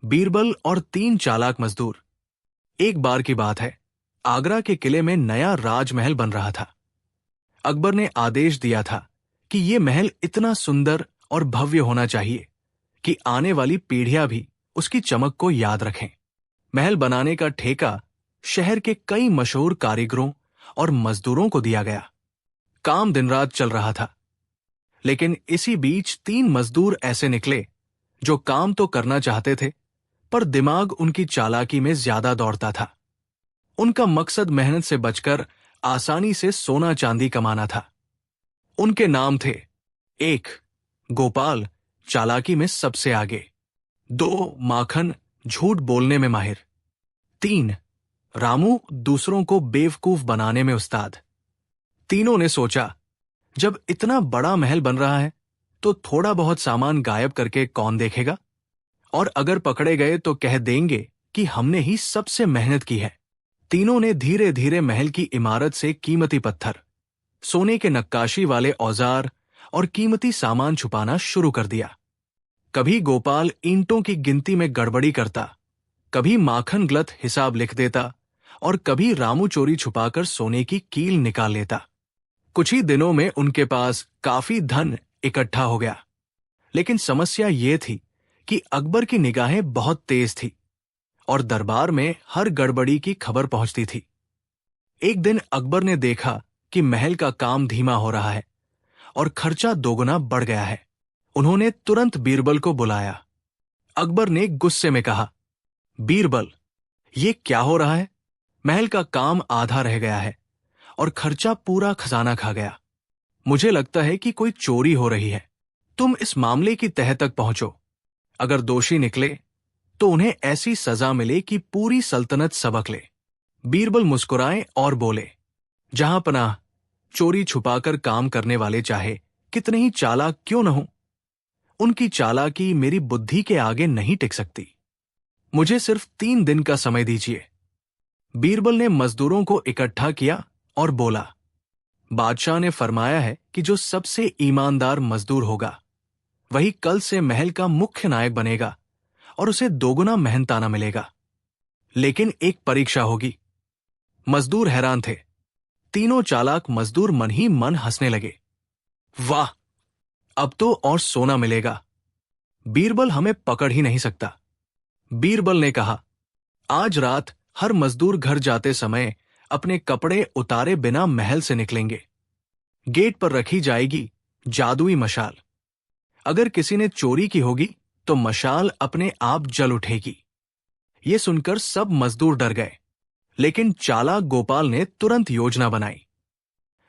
बीरबल और 3 चालाक मजदूर। एक बार की बात है, आगरा के किले में नया राजमहल बन रहा था। अकबर ने आदेश दिया था कि यह महल इतना सुंदर और भव्य होना चाहिए कि आने वाली पीढ़ियां भी उसकी चमक को याद रखें। महल बनाने का ठेका शहर के कई मशहूर कारीगरों और मजदूरों को दिया गया। काम दिन रात चल रहा था, लेकिन इसी बीच 3 मजदूर ऐसे निकले जो काम तो करना चाहते थे, पर दिमाग उनकी चालाकी में ज्यादा दौड़ता था। उनका मकसद मेहनत से बचकर आसानी से सोना चांदी कमाना था। उनके नाम थे: 1. गोपाल, चालाकी में सबसे आगे। 2. माखन, झूठ बोलने में माहिर। 3. रामू, दूसरों को बेवकूफ बनाने में उस्ताद। तीनों ने सोचा, जब इतना बड़ा महल बन रहा है तो थोड़ा बहुत सामान गायब करके कौन देखेगा, और अगर पकड़े गए तो कह देंगे कि हमने ही सबसे मेहनत की है। तीनों ने धीरे धीरे महल की इमारत से कीमती पत्थर, सोने के नक्काशी वाले औजार और कीमती सामान छुपाना शुरू कर दिया। कभी गोपाल ईंटों की गिनती में गड़बड़ी करता, कभी माखन गलत हिसाब लिख देता और कभी रामू चोरी छुपाकर सोने की कील निकाल लेता। कुछ ही दिनों में उनके पास काफी धन इकट्ठा हो गया, लेकिन समस्या ये थी कि अकबर की निगाहें बहुत तेज थी और दरबार में हर गड़बड़ी की खबर पहुंचती थी। एक दिन अकबर ने देखा कि महल का काम धीमा हो रहा है और खर्चा दोगुना बढ़ गया है। उन्होंने तुरंत बीरबल को बुलाया। अकबर ने गुस्से में कहा, बीरबल, ये क्या हो रहा है? महल का काम आधा रह गया है और खर्चा पूरा खजाना खा गया। मुझे लगता है कि कोई चोरी हो रही है। तुम इस मामले की तह तक पहुंचो। अगर दोषी निकले तो उन्हें ऐसी सजा मिले कि पूरी सल्तनत सबक ले। बीरबल मुस्कुराए और बोले, जहां पनाह, चोरी छुपाकर काम करने वाले चाहे कितने ही चालाक क्यों न हो, उनकी चालाकी मेरी बुद्धि के आगे नहीं टिक सकती। मुझे सिर्फ 3 दिन का समय दीजिए। बीरबल ने मजदूरों को इकट्ठा किया और बोला, बादशाह ने फरमाया है कि जो सबसे ईमानदार मजदूर होगा वही कल से महल का मुख्य नायक बनेगा और उसे दोगुना मेहनताना मिलेगा। लेकिन एक परीक्षा होगी। मजदूर हैरान थे। तीनों चालाक मजदूर मन ही मन हंसने लगे। वाह, अब तो और सोना मिलेगा। बीरबल हमें पकड़ ही नहीं सकता। बीरबल ने कहा, आज रात हर मजदूर घर जाते समय अपने कपड़े उतारे बिना महल से निकलेंगे। गेट पर रखी जाएगी जादुई मशाल। अगर किसी ने चोरी की होगी तो मशाल अपने आप जल उठेगी। ये सुनकर सब मजदूर डर गए, लेकिन चालाक गोपाल ने तुरंत योजना बनाई।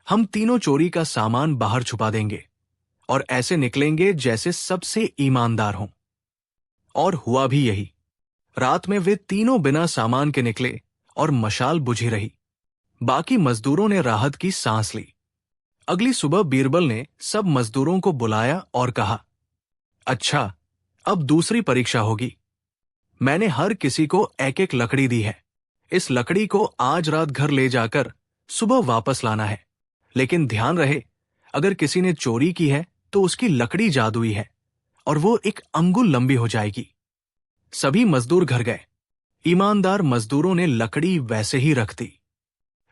हम तीनों चोरी का सामान बाहर छुपा देंगे और ऐसे निकलेंगे जैसे सबसे ईमानदार हों। और हुआ भी यही। रात में वे तीनों बिना सामान के निकले और मशाल बुझी रही। बाकी मजदूरों ने राहत की सांस ली। अगली सुबह बीरबल ने सब मजदूरों को बुलाया और कहा, अच्छा, अब दूसरी परीक्षा होगी। मैंने हर किसी को एक एक लकड़ी दी है। इस लकड़ी को आज रात घर ले जाकर सुबह वापस लाना है। लेकिन ध्यान रहे, अगर किसी ने चोरी की है तो उसकी लकड़ी जादुई है और वो 1 अंगुल लंबी हो जाएगी। सभी मजदूर घर गए। ईमानदार मजदूरों ने लकड़ी वैसे ही रख दी,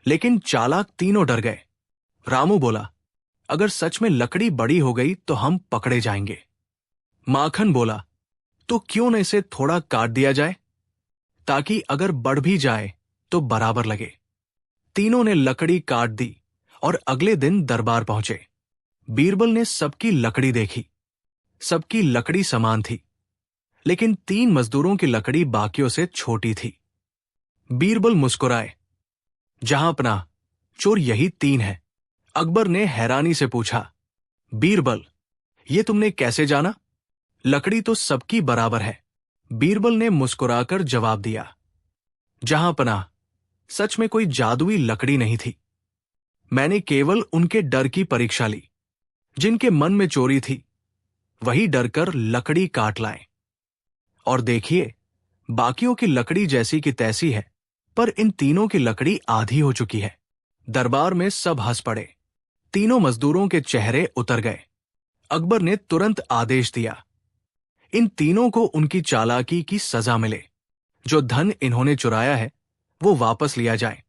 लेकिन चालाक तीनों डर गए। रामू बोला, अगर सच में लकड़ी बड़ी हो गई तो हम पकड़े जाएंगे। माखन बोला, तो क्यों न इसे थोड़ा काट दिया जाए, ताकि अगर बढ़ भी जाए तो बराबर लगे। तीनों ने लकड़ी काट दी और अगले दिन दरबार पहुंचे। बीरबल ने सबकी लकड़ी देखी। सबकी लकड़ी समान थी, लेकिन 3 मजदूरों की लकड़ी बाकियों से छोटी थी। बीरबल मुस्कुराए, जहां पनाह, चोर यही 3 है। अकबर ने हैरानी से पूछा, बीरबल, ये तुमने कैसे जाना? लकड़ी तो सबकी बराबर है। बीरबल ने मुस्कुराकर जवाब दिया, जहां पनाह, सच में कोई जादुई लकड़ी नहीं थी। मैंने केवल उनके डर की परीक्षा ली। जिनके मन में चोरी थी वही डरकर लकड़ी काट लाए। और देखिए, बाकियों की लकड़ी जैसी की तैसी है, पर इन तीनों की लकड़ी आधी हो चुकी है। दरबार में सब हंस पड़े। तीनों मजदूरों के चेहरे उतर गए। अकबर ने तुरंत आदेश दिया, इन तीनों को उनकी चालाकी की सजा मिले। जो धन इन्होंने चुराया है वो वापस लिया जाए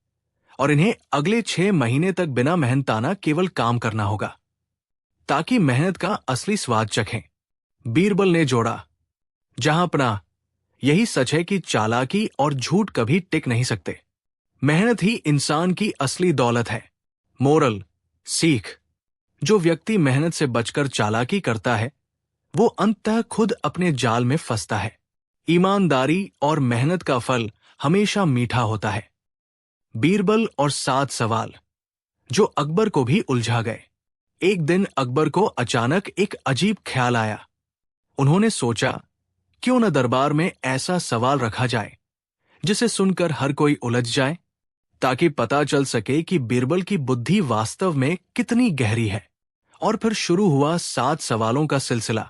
और इन्हें अगले 6 महीने तक बिना मेहनताना केवल काम करना होगा ताकि मेहनत का असली स्वाद चखें। बीरबल ने जोड़ा, जहां अपना यही सच है कि चालाकी और झूठ कभी टिक नहीं सकते। मेहनत ही इंसान की असली दौलत है। मोरल, सीख, जो व्यक्ति मेहनत से बचकर चालाकी करता है वो अंततः खुद अपने जाल में फंसता है। ईमानदारी और मेहनत का फल हमेशा मीठा होता है। बीरबल और 7 सवाल जो अकबर को भी उलझा गए। एक दिन अकबर को अचानक एक अजीब ख्याल आया। उन्होंने सोचा, क्यों न दरबार में ऐसा सवाल रखा जाए जिसे सुनकर हर कोई उलझ जाए, ताकि पता चल सके कि बीरबल की बुद्धि वास्तव में कितनी गहरी है। और फिर शुरू हुआ 7 सवालों का सिलसिला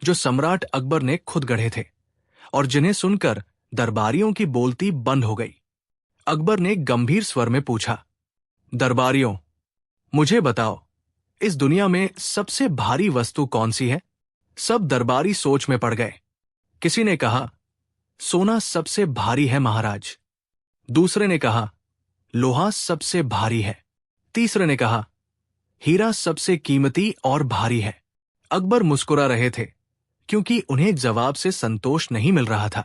जो सम्राट अकबर ने खुद गढ़े थे और जिन्हें सुनकर दरबारियों की बोलती बंद हो गई। अकबर ने गंभीर स्वर में पूछा, दरबारियों, मुझे बताओ, इस दुनिया में सबसे भारी वस्तु कौन सी है? सब दरबारी सोच में पड़ गए। किसी ने कहा, सोना सबसे भारी है महाराज। दूसरे ने कहा, लोहा सबसे भारी है। तीसरे ने कहा, हीरा सबसे कीमती और भारी है। अकबर मुस्कुरा रहे थे क्योंकि उन्हें जवाब से संतोष नहीं मिल रहा था।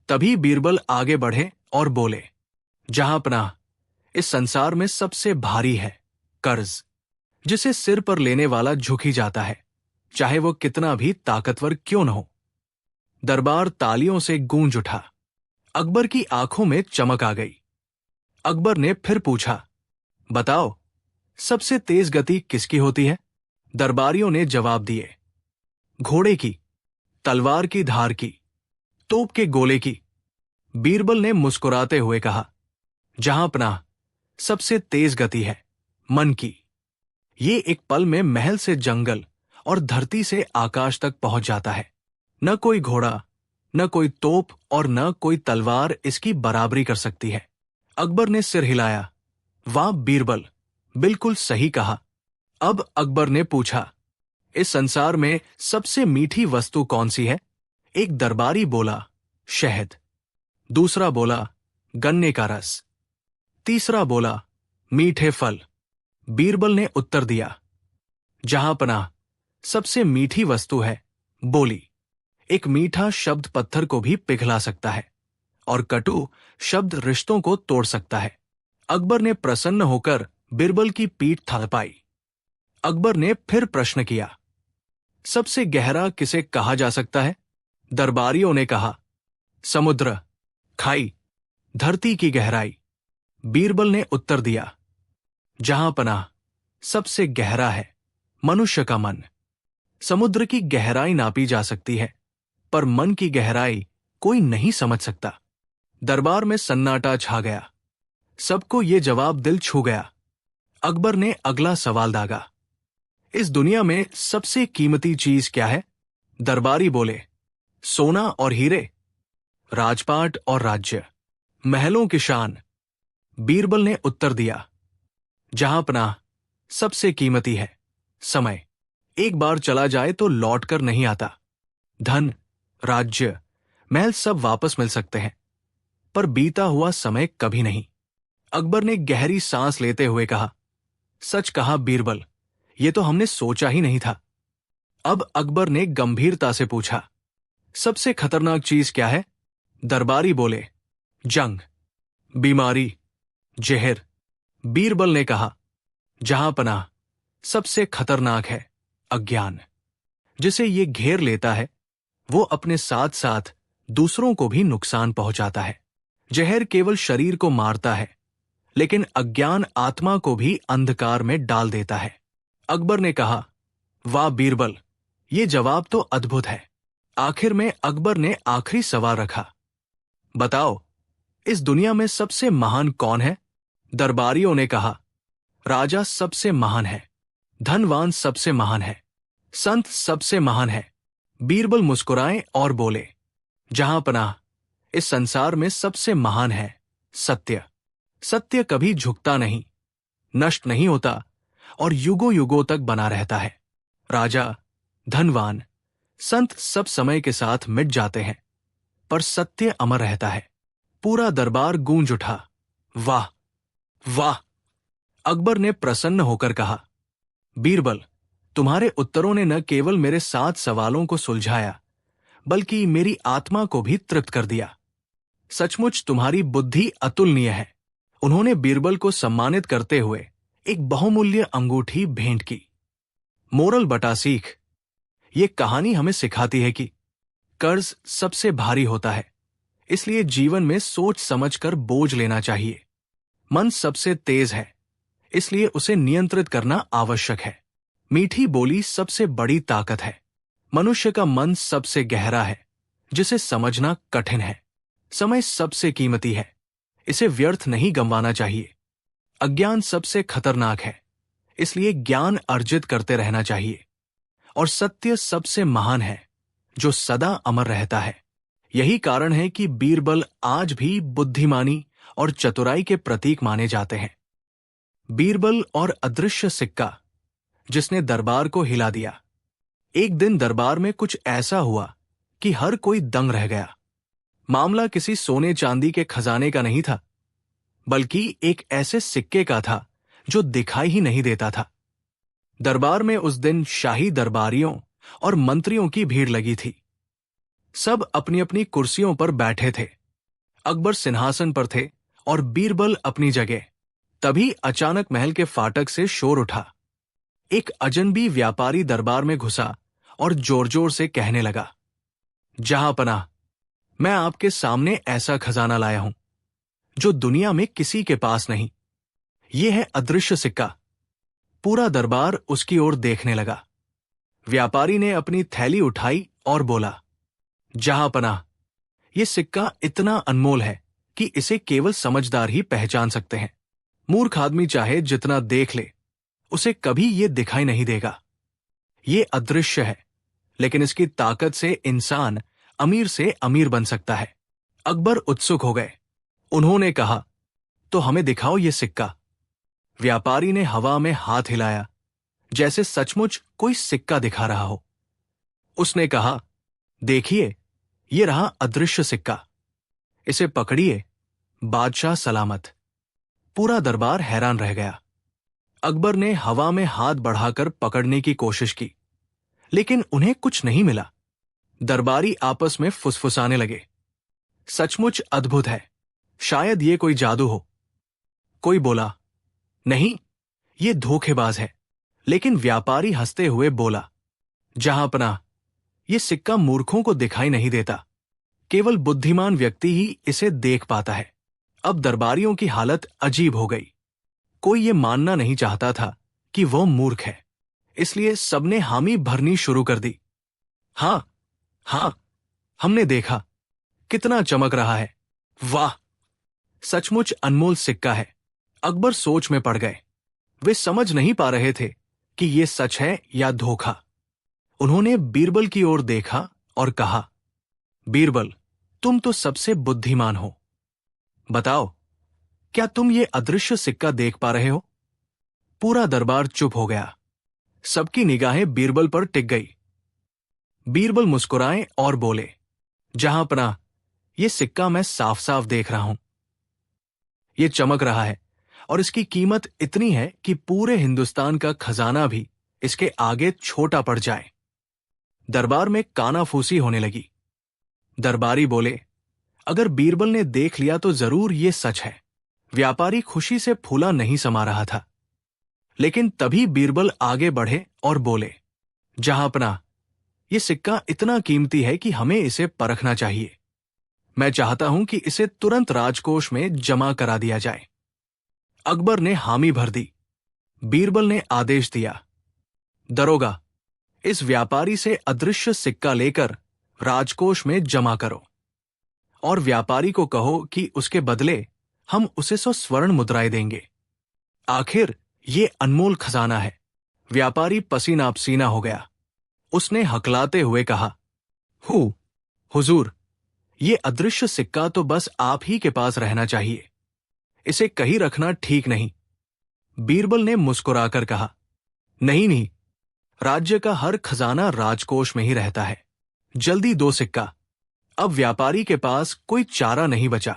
तभी बीरबल आगे बढ़े और बोले, जहां पनाह, इस संसार में सबसे भारी है कर्ज, जिसे सिर पर लेने वाला झुक ही जाता है, चाहे वो कितना भी ताकतवर क्यों न हो। दरबार तालियों से गूंज उठा। अकबर की आंखों में चमक आ गई। अकबर ने फिर पूछा, बताओ, सबसे तेज गति किसकी होती है? दरबारियों ने जवाब दिए, घोड़े की, तलवार की धार की, तोप के गोले की। बीरबल ने मुस्कुराते हुए कहा, जहां पनाह, सबसे तेज गति है मन की। ये एक पल में महल से जंगल और धरती से आकाश तक पहुंच जाता है। न कोई घोड़ा, न कोई तोप और न कोई तलवार इसकी बराबरी कर सकती है। अकबर ने सिर हिलाया, वाह बीरबल, बिल्कुल सही कहा। अब अकबर ने पूछा, इस संसार में सबसे मीठी वस्तु कौन सी है? एक दरबारी बोला, शहद। दूसरा बोला, गन्ने का रस। तीसरा बोला, मीठे फल। बीरबल ने उत्तर दिया, जहां पनाह, सबसे मीठी वस्तु है बोली। एक मीठा शब्द पत्थर को भी पिघला सकता है और कटु शब्द रिश्तों को तोड़ सकता है। अकबर ने प्रसन्न होकर बीरबल की पीठ थपथपाई। अकबर ने फिर प्रश्न किया, सबसे गहरा किसे कहा जा सकता है? दरबारियों ने कहा, समुद्र, खाई, धरती की गहराई। बीरबल ने उत्तर दिया, जहां पनाह, सबसे गहरा है मनुष्य का मन। समुद्र की गहराई नापी जा सकती है, पर मन की गहराई कोई नहीं समझ सकता। दरबार में सन्नाटा छा गया। सबको ये जवाब दिल छू गया। अकबर ने अगला सवाल दागा, इस दुनिया में सबसे कीमती चीज क्या है? दरबारी बोले, सोना और हीरे, राजपाट और राज्य, महलों की शान। बीरबल ने उत्तर दिया, जहां पनाह, सबसे कीमती है समय। एक बार चला जाए तो लौटकर नहीं आता। धन, राज्य, महल सब वापस मिल सकते हैं, पर बीता हुआ समय कभी नहीं। अकबर ने गहरी सांस लेते हुए कहा, सच कहा बीरबल, ये तो हमने सोचा ही नहीं था। अब अकबर ने गंभीरता से पूछा, सबसे खतरनाक चीज क्या है? दरबारी बोले, जंग, बीमारी, जहर। बीरबल ने कहा, जहां पनाह, सबसे खतरनाक है अज्ञान। जिसे ये घेर लेता है वो अपने साथ साथ दूसरों को भी नुकसान पहुंचाता है। जहर केवल शरीर को मारता है, लेकिन अज्ञान आत्मा को भी अंधकार में डाल देता है। अकबर ने कहा, वाह बीरबल, ये जवाब तो अद्भुत है। आखिर में अकबर ने आखिरी सवाल रखा, बताओ, इस दुनिया में सबसे महान कौन है? दरबारियों ने कहा, राजा सबसे महान है, धनवान सबसे महान है, संत सबसे महान है। बीरबल मुस्कुराए और बोले, जहां पनाह, इस संसार में सबसे महान है सत्य। सत्य कभी झुकता नहीं, नष्ट नहीं होता और युगों युगों तक बना रहता है। राजा, धनवान, संत सब समय के साथ मिट जाते हैं, पर सत्य अमर रहता है। पूरा दरबार गूंज उठा। वाह वाह! अकबर ने प्रसन्न होकर कहा, बीरबल, तुम्हारे उत्तरों ने न केवल मेरे 7 सवालों को सुलझाया, बल्कि मेरी आत्मा को भी तृप्त कर दिया। सचमुच तुम्हारी बुद्धि अतुलनीय है। उन्होंने बीरबल को सम्मानित करते हुए एक बहुमूल्य अंगूठी भेंट की। मोरल बटा सीख। ये कहानी हमें सिखाती है कि कर्ज सबसे भारी होता है, इसलिए जीवन में सोच समझकर बोझ लेना चाहिए। मन सबसे तेज है, इसलिए उसे नियंत्रित करना आवश्यक है। मीठी बोली सबसे बड़ी ताकत है। मनुष्य का मन सबसे गहरा है, जिसे समझना कठिन है। समय सबसे कीमती है, इसे व्यर्थ नहीं गंवाना चाहिए। अज्ञान सबसे खतरनाक है, इसलिए ज्ञान अर्जित करते रहना चाहिए। और सत्य सबसे महान है, जो सदा अमर रहता है। यही कारण है कि बीरबल आज भी बुद्धिमानी और चतुराई के प्रतीक माने जाते हैं। बीरबल और अदृश्य सिक्का, जिसने दरबार को हिला दिया। एक दिन दरबार में कुछ ऐसा हुआ कि हर कोई दंग रह गया। मामला किसी सोने चांदी के खजाने का नहीं था, बल्कि एक ऐसे सिक्के का था जो दिखाई ही नहीं देता था। दरबार में उस दिन शाही दरबारियों और मंत्रियों की भीड़ लगी थी। सब अपनी अपनी कुर्सियों पर बैठे थे। अकबर सिंहासन पर थे और बीरबल अपनी जगह। तभी अचानक महल के फाटक से शोर उठा। एक अजनबी व्यापारी दरबार में घुसा और जोर जोर से कहने लगा, जहांपनाह, मैं आपके सामने ऐसा खजाना लाया हूं जो दुनिया में किसी के पास नहीं। यह है अदृश्य सिक्का। पूरा दरबार उसकी ओर देखने लगा। व्यापारी ने अपनी थैली उठाई और बोला, जहांपनाह, यह सिक्का इतना अनमोल है कि इसे केवल समझदार ही पहचान सकते हैं। मूर्ख आदमी चाहे जितना देख ले, उसे कभी यह दिखाई नहीं देगा। ये अदृश्य है, लेकिन इसकी ताकत से इंसान अमीर से अमीर बन सकता है। अकबर उत्सुक हो गए। उन्होंने कहा, तो हमें दिखाओ ये सिक्का। व्यापारी ने हवा में हाथ हिलाया, जैसे सचमुच कोई सिक्का दिखा रहा हो। उसने कहा, देखिए, ये रहा अदृश्य सिक्का। इसे पकड़िए, बादशाह सलामत। पूरा दरबार हैरान रह गया। अकबर ने हवा में हाथ बढ़ाकर पकड़ने की कोशिश की, लेकिन उन्हें कुछ नहीं मिला। दरबारी आपस में फुसफुसाने लगे, सचमुच अद्भुत है, शायद ये कोई जादू हो। कोई बोला, नहीं, ये धोखेबाज है। लेकिन व्यापारी हंसते हुए बोला, जहांपनाह, ये सिक्का मूर्खों को दिखाई नहीं देता। केवल बुद्धिमान व्यक्ति ही इसे देख पाता है। अब दरबारियों की हालत अजीब हो गई। कोई ये मानना नहीं चाहता था कि वह मूर्ख है, इसलिए सबने हामी भरनी शुरू कर दी। हां हां, हमने देखा, कितना चमक रहा है। वाह, सचमुच अनमोल सिक्का है। अकबर सोच में पड़ गए। वे समझ नहीं पा रहे थे कि यह सच है या धोखा। उन्होंने बीरबल की ओर देखा और कहा, बीरबल, तुम तो सबसे बुद्धिमान हो। बताओ, क्या तुम ये अदृश्य सिक्का देख पा रहे हो? पूरा दरबार चुप हो गया। सबकी निगाहें बीरबल पर टिक गई। बीरबल मुस्कुराए और बोले, जहांपनाह, ये सिक्का मैं साफ साफ देख रहा हूं। ये चमक रहा है और इसकी कीमत इतनी है कि पूरे हिंदुस्तान का खजाना भी इसके आगे छोटा पड़ जाए। दरबार में कानाफूसी होने लगी। दरबारी बोले, अगर बीरबल ने देख लिया तो जरूर ये सच है। व्यापारी खुशी से फूला नहीं समा रहा था। लेकिन तभी बीरबल आगे बढ़े और बोले, जहांपनाह, ये सिक्का इतना कीमती है कि हमें इसे परखना चाहिए। मैं चाहता हूं कि इसे तुरंत राजकोष में जमा करा दिया जाए। अकबर ने हामी भर दी। बीरबल ने आदेश दिया, दरोगा, इस व्यापारी से अदृश्य सिक्का लेकर राजकोष में जमा करो और व्यापारी को कहो कि उसके बदले हम उसे 100 स्वर्ण मुद्राएं देंगे। आखिर ये अनमोल खजाना है। व्यापारी पसीना पसीना हो गया। उसने हकलाते हुए कहा, हुजूर, ये अदृश्य सिक्का तो बस आप ही के पास रहना चाहिए। इसे कहीं रखना ठीक नहीं। बीरबल ने मुस्कुराकर कहा, नहीं नहीं, राज्य का हर खजाना राजकोष में ही रहता है। जल्दी दो सिक्का। अब व्यापारी के पास कोई चारा नहीं बचा।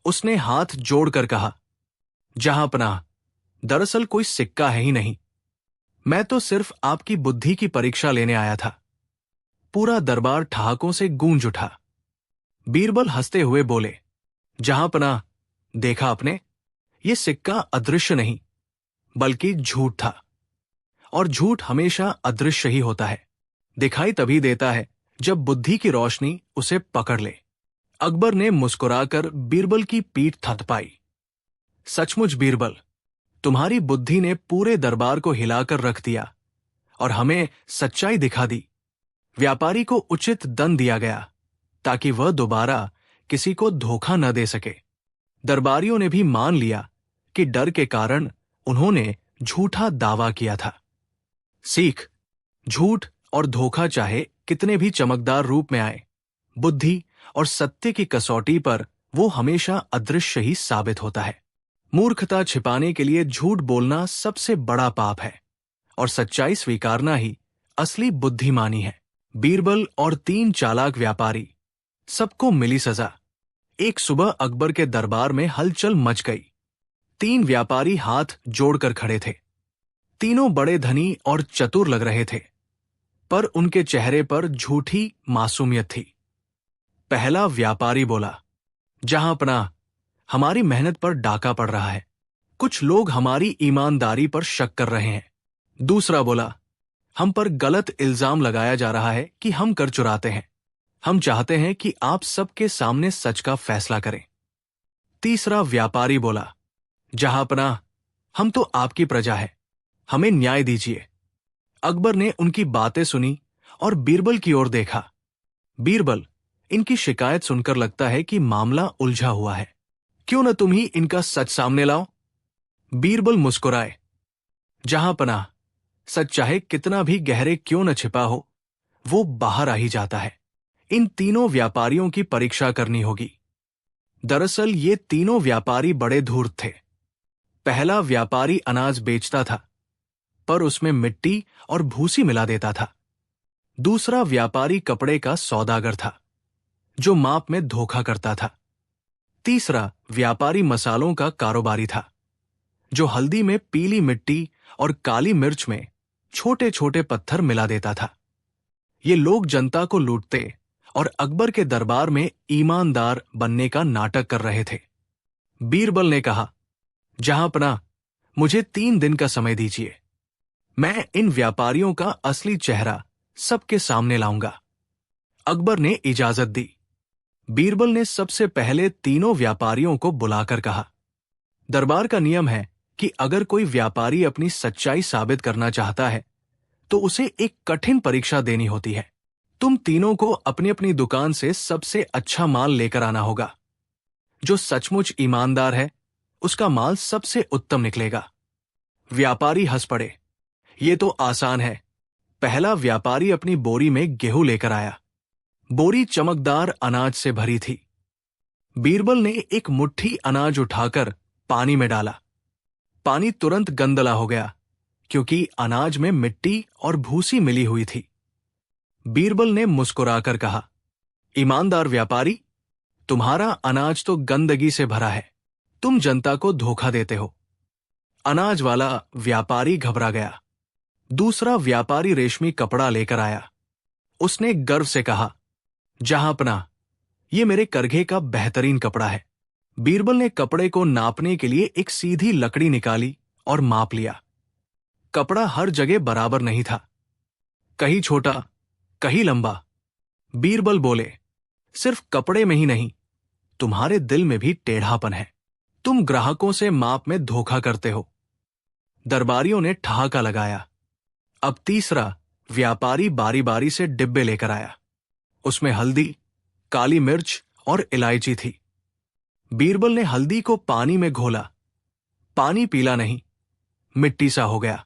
उसने हाथ जोड़कर कहा, जहां पनाह, दरअसल कोई सिक्का है ही नहीं। मैं तो सिर्फ आपकी बुद्धि की परीक्षा लेने आया था। पूरा दरबार ठहाकों से गूंज उठा। बीरबल हंसते हुए बोले, जहां पनाह, देखा आपने, ये सिक्का अदृश्य नहीं बल्कि झूठ था। और झूठ हमेशा अदृश्य ही होता है, दिखाई तभी देता है जब बुद्धि की रोशनी उसे पकड़ ले। अकबर ने मुस्कुराकर बीरबल की पीठ थपथपाई। सचमुच बीरबल, तुम्हारी बुद्धि ने पूरे दरबार को हिलाकर रख दिया और हमें सच्चाई दिखा दी। व्यापारी को उचित दंड दिया गया ताकि वह दोबारा किसी को धोखा न दे सके। दरबारियों ने भी मान लिया कि डर के कारण उन्होंने झूठा दावा किया था। सीख, झूठ और धोखा चाहे कितने भी चमकदार रूप में आए, बुद्धि और सत्य की कसौटी पर वो हमेशा अदृश्य ही साबित होता है। मूर्खता छिपाने के लिए झूठ बोलना सबसे बड़ा पाप है और सच्चाई स्वीकारना ही असली बुद्धिमानी है। बीरबल और 3 चालाक व्यापारी, सबको मिली सजा। एक सुबह अकबर के दरबार में हलचल मच गई। 3 व्यापारी हाथ जोड़कर खड़े थे। तीनों बड़े धनी और चतुर लग रहे थे, पर उनके चेहरे पर झूठी मासूमियत थी। पहला व्यापारी बोला, जहां पनाह, हमारी मेहनत पर डाका पड़ रहा है। कुछ लोग हमारी ईमानदारी पर शक कर रहे हैं। दूसरा बोला, हम पर गलत इल्जाम लगाया जा रहा है कि हम कर चुराते हैं। हम चाहते हैं कि आप सबके सामने सच का फैसला करें। तीसरा व्यापारी बोला, जहां पनाह, हम तो आपकी प्रजा है, हमें न्याय दीजिए। अकबर ने उनकी बातें सुनी और बीरबल की ओर देखा। बीरबल, इनकी शिकायत सुनकर लगता है कि मामला उलझा हुआ है। क्यों न तुम ही इनका सच सामने लाओ। बीरबल मुस्कुराए, जहां पनाह, सच चाहे कितना भी गहरे क्यों न छिपा हो, वो बाहर आ ही जाता है। इन तीनों व्यापारियों की परीक्षा करनी होगी। दरअसल ये तीनों व्यापारी बड़े धूर्त थे। पहला व्यापारी अनाज बेचता था, पर उसमें मिट्टी और भूसी मिला देता था। दूसरा व्यापारी कपड़े का सौदागर था, जो माप में धोखा करता था। तीसरा व्यापारी मसालों का कारोबारी था, जो हल्दी में पीली मिट्टी और काली मिर्च में छोटे छोटे पत्थर मिला देता था। ये लोग जनता को लूटते और अकबर के दरबार में ईमानदार बनने का नाटक कर रहे थे। बीरबल ने कहा, जहां पनाह, मुझे 3 दिन का समय दीजिए। मैं इन व्यापारियों का असली चेहरा सबके सामने लाऊंगा। अकबर ने इजाजत दी। बीरबल ने सबसे पहले तीनों व्यापारियों को बुलाकर कहा, दरबार का नियम है कि अगर कोई व्यापारी अपनी सच्चाई साबित करना चाहता है तो उसे एक कठिन परीक्षा देनी होती है। तुम तीनों को अपनी अपनी दुकान से सबसे अच्छा माल लेकर आना होगा। जो सचमुच ईमानदार है, उसका माल सबसे उत्तम निकलेगा। व्यापारी हंस पड़े, ये तो आसान है। पहला व्यापारी अपनी बोरी में गेहूं लेकर आया। बोरी चमकदार अनाज से भरी थी। बीरबल ने एक मुट्ठी अनाज उठाकर पानी में डाला। पानी तुरंत गंदला हो गया, क्योंकि अनाज में मिट्टी और भूसी मिली हुई थी। बीरबल ने मुस्कुराकर कहा, ईमानदार व्यापारी, तुम्हारा अनाज तो गंदगी से भरा है। तुम जनता को धोखा देते हो। अनाज वाला व्यापारी घबरा गया। दूसरा व्यापारी रेशमी कपड़ा लेकर आया। उसने गर्व से कहा, जहां पनाह, ये मेरे करघे का बेहतरीन कपड़ा है। बीरबल ने कपड़े को नापने के लिए एक सीधी लकड़ी निकाली और माप लिया। कपड़ा हर जगह बराबर नहीं था, कहीं छोटा, कहीं लंबा। बीरबल बोले, सिर्फ कपड़े में ही नहीं, तुम्हारे दिल में भी टेढ़ापन है। तुम ग्राहकों से माप में धोखा करते हो। दरबारियों ने ठहाका लगाया। अब तीसरा व्यापारी बारी बारी से डिब्बे लेकर आया। उसमें हल्दी, काली मिर्च और इलायची थी। बीरबल ने हल्दी को पानी में घोला। पानी पीला नहीं, मिट्टी सा हो गया।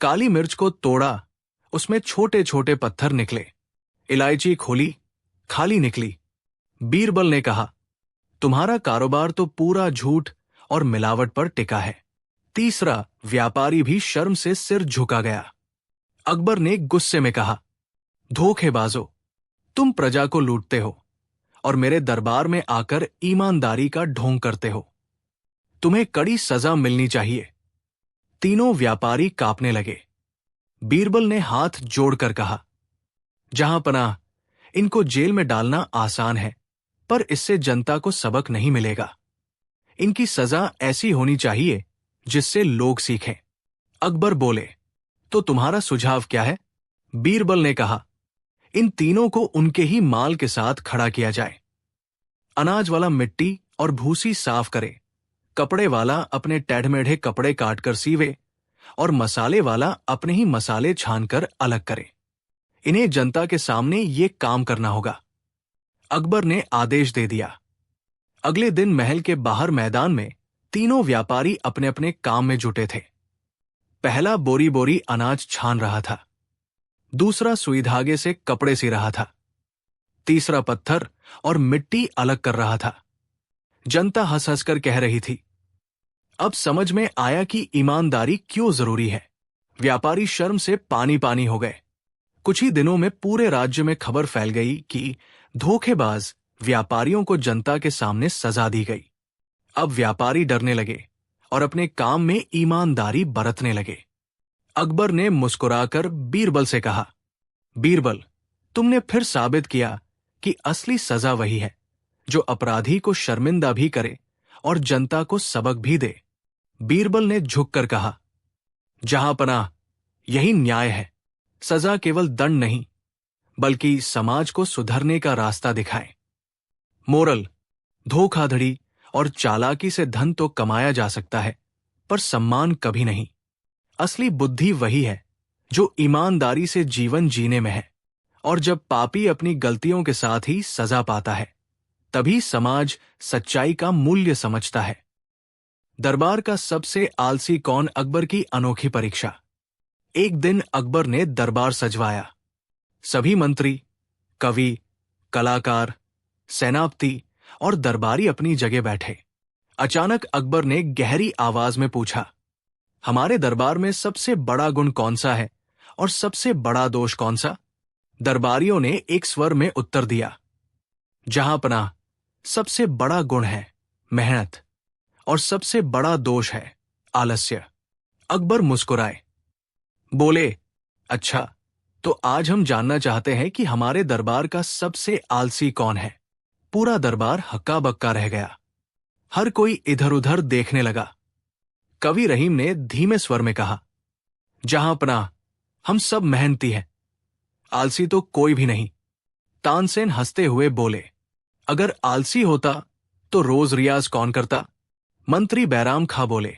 काली मिर्च को तोड़ा, उसमें छोटे छोटे पत्थर निकले। इलायची खोली, खाली निकली। बीरबल ने कहा, तुम्हारा कारोबार तो पूरा झूठ और मिलावट पर टिका है। तीसरा व्यापारी भी शर्म से सिर झुका गया। अकबर ने गुस्से में कहा, धोखेबाजो, तुम प्रजा को लूटते हो और मेरे दरबार में आकर ईमानदारी का ढोंग करते हो। तुम्हें कड़ी सजा मिलनी चाहिए। तीनों व्यापारी कांपने लगे। बीरबल ने हाथ जोड़कर कहा, जहां पनाह, इनको जेल में डालना आसान है, पर इससे जनता को सबक नहीं मिलेगा। इनकी सजा ऐसी होनी चाहिए जिससे लोग सीखें। अकबर बोले, तो तुम्हारा सुझाव क्या है? बीरबल ने कहा, इन तीनों को उनके ही माल के साथ खड़ा किया जाए। अनाज वाला मिट्टी और भूसी साफ करे, कपड़े वाला अपने टेढ़मेढ़े कपड़े काटकर सीवे और मसाले वाला अपने ही मसाले छानकर अलग करे। इन्हें जनता के सामने ये काम करना होगा। अकबर ने आदेश दे दिया। अगले दिन महल के बाहर मैदान में तीनों व्यापारी अपने अपने काम में जुटे थे। पहला बोरी बोरी अनाज छान रहा था, दूसरा सुई धागे से कपड़े सी रहा था, तीसरा पत्थर और मिट्टी अलग कर रहा था। जनता हंस हंसकर कह रही थी। अब समझ में आया कि ईमानदारी क्यों जरूरी है। व्यापारी शर्म से पानी पानी हो गए। कुछ ही दिनों में पूरे राज्य में खबर फैल गई कि धोखेबाज व्यापारियों को जनता के सामने सजा दी गई। अब व्यापारी डरने लगे और अपने काम में ईमानदारी बरतने लगे। अकबर ने मुस्कुराकर बीरबल से कहा, बीरबल, तुमने फिर साबित किया कि असली सजा वही है जो अपराधी को शर्मिंदा भी करे और जनता को सबक भी दे। बीरबल ने झुककर कहा, जहां पनाह, यही न्याय है। सजा केवल दंड नहीं, बल्कि समाज को सुधरने का रास्ता दिखाए। मोरल, धोखाधड़ी और चालाकी से धन तो कमाया जा सकता है, पर सम्मान कभी नहीं। असली बुद्धि वही है जो ईमानदारी से जीवन जीने में है। और जब पापी अपनी गलतियों के साथ ही सजा पाता है, तभी समाज सच्चाई का मूल्य समझता है। दरबार का सबसे आलसी कौन? अकबर की अनोखी परीक्षा। एक दिन अकबर ने दरबार सजवाया। सभी मंत्री, कवि, कलाकार, सेनापति और दरबारी अपनी जगह बैठे। अचानक अकबर ने गहरी आवाज में पूछा, हमारे दरबार में सबसे बड़ा गुण कौन सा है और सबसे बड़ा दोष कौन सा? दरबारियों ने एक स्वर में उत्तर दिया, जहां पनाह, सबसे बड़ा गुण है मेहनत और सबसे बड़ा दोष है आलस्य। अकबर मुस्कुराए, बोले, अच्छा, तो आज हम जानना चाहते हैं कि हमारे दरबार का सबसे आलसी कौन है। पूरा दरबार हक्का बक्का रह गया। हर कोई इधर उधर देखने लगा। कवि रहीम ने धीमे स्वर में कहा, जहां पनाह, हम सब मेहनती हैं, आलसी तो कोई भी नहीं। तानसेन हंसते हुए बोले, अगर आलसी होता तो रोज रियाज कौन करता? मंत्री बैराम खां बोले,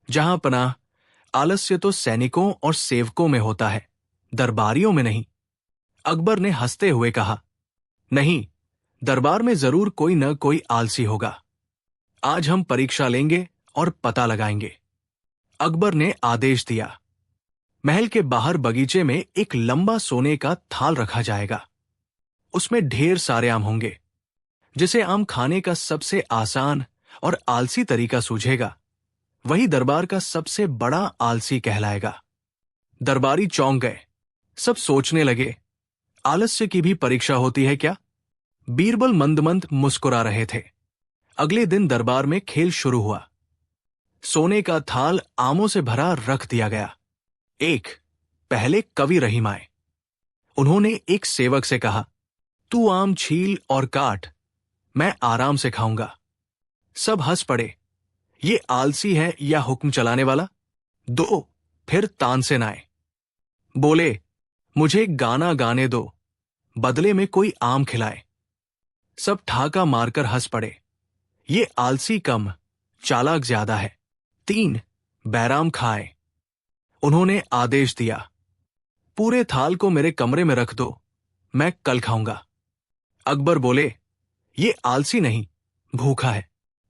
जहां पनाह, आलस्य तो सैनिकों और सेवकों में होता है, दरबारियों में नहीं। अकबर ने हंसते हुए कहा, नहीं, दरबार में जरूर कोई न कोई आलसी होगा। आज हम परीक्षा लेंगे और पता लगाएंगे। अकबर ने आदेश दिया। महल के बाहर बगीचे में एक लंबा सोने का थाल रखा जाएगा। उसमें ढेर सारे आम होंगे। जिसे आम खाने का सबसे आसान और आलसी तरीका सूझेगा, वही दरबार का सबसे बड़ा आलसी कहलाएगा। दरबारी चौंक गए। सब सोचने लगे, आलस्य की भी परीक्षा होती है क्या? बीरबल मंद मंद मुस्कुरा रहे थे। अगले दिन दरबार में खेल शुरू हुआ। सोने का थाल आमों से भरा रख दिया गया। पहले कवि रहीम आए। उन्होंने एक सेवक से कहा, तू आम छील और काट, मैं आराम से खाऊंगा। सब हंस पड़े। ये आलसी है या हुक्म चलाने वाला? फिर तानसेन आए। बोले, मुझे गाना गाने दो, बदले में कोई आम खिलाए। सब ठाका मारकर हंस पड़े। ये आलसी कम, चालाक ज्यादा है। बैराम खाए। उन्होंने आदेश दिया, पूरे थाल को मेरे कमरे में रख दो, मैं कल खाऊंगा। अकबर बोले, ये आलसी नहीं, भूखा है।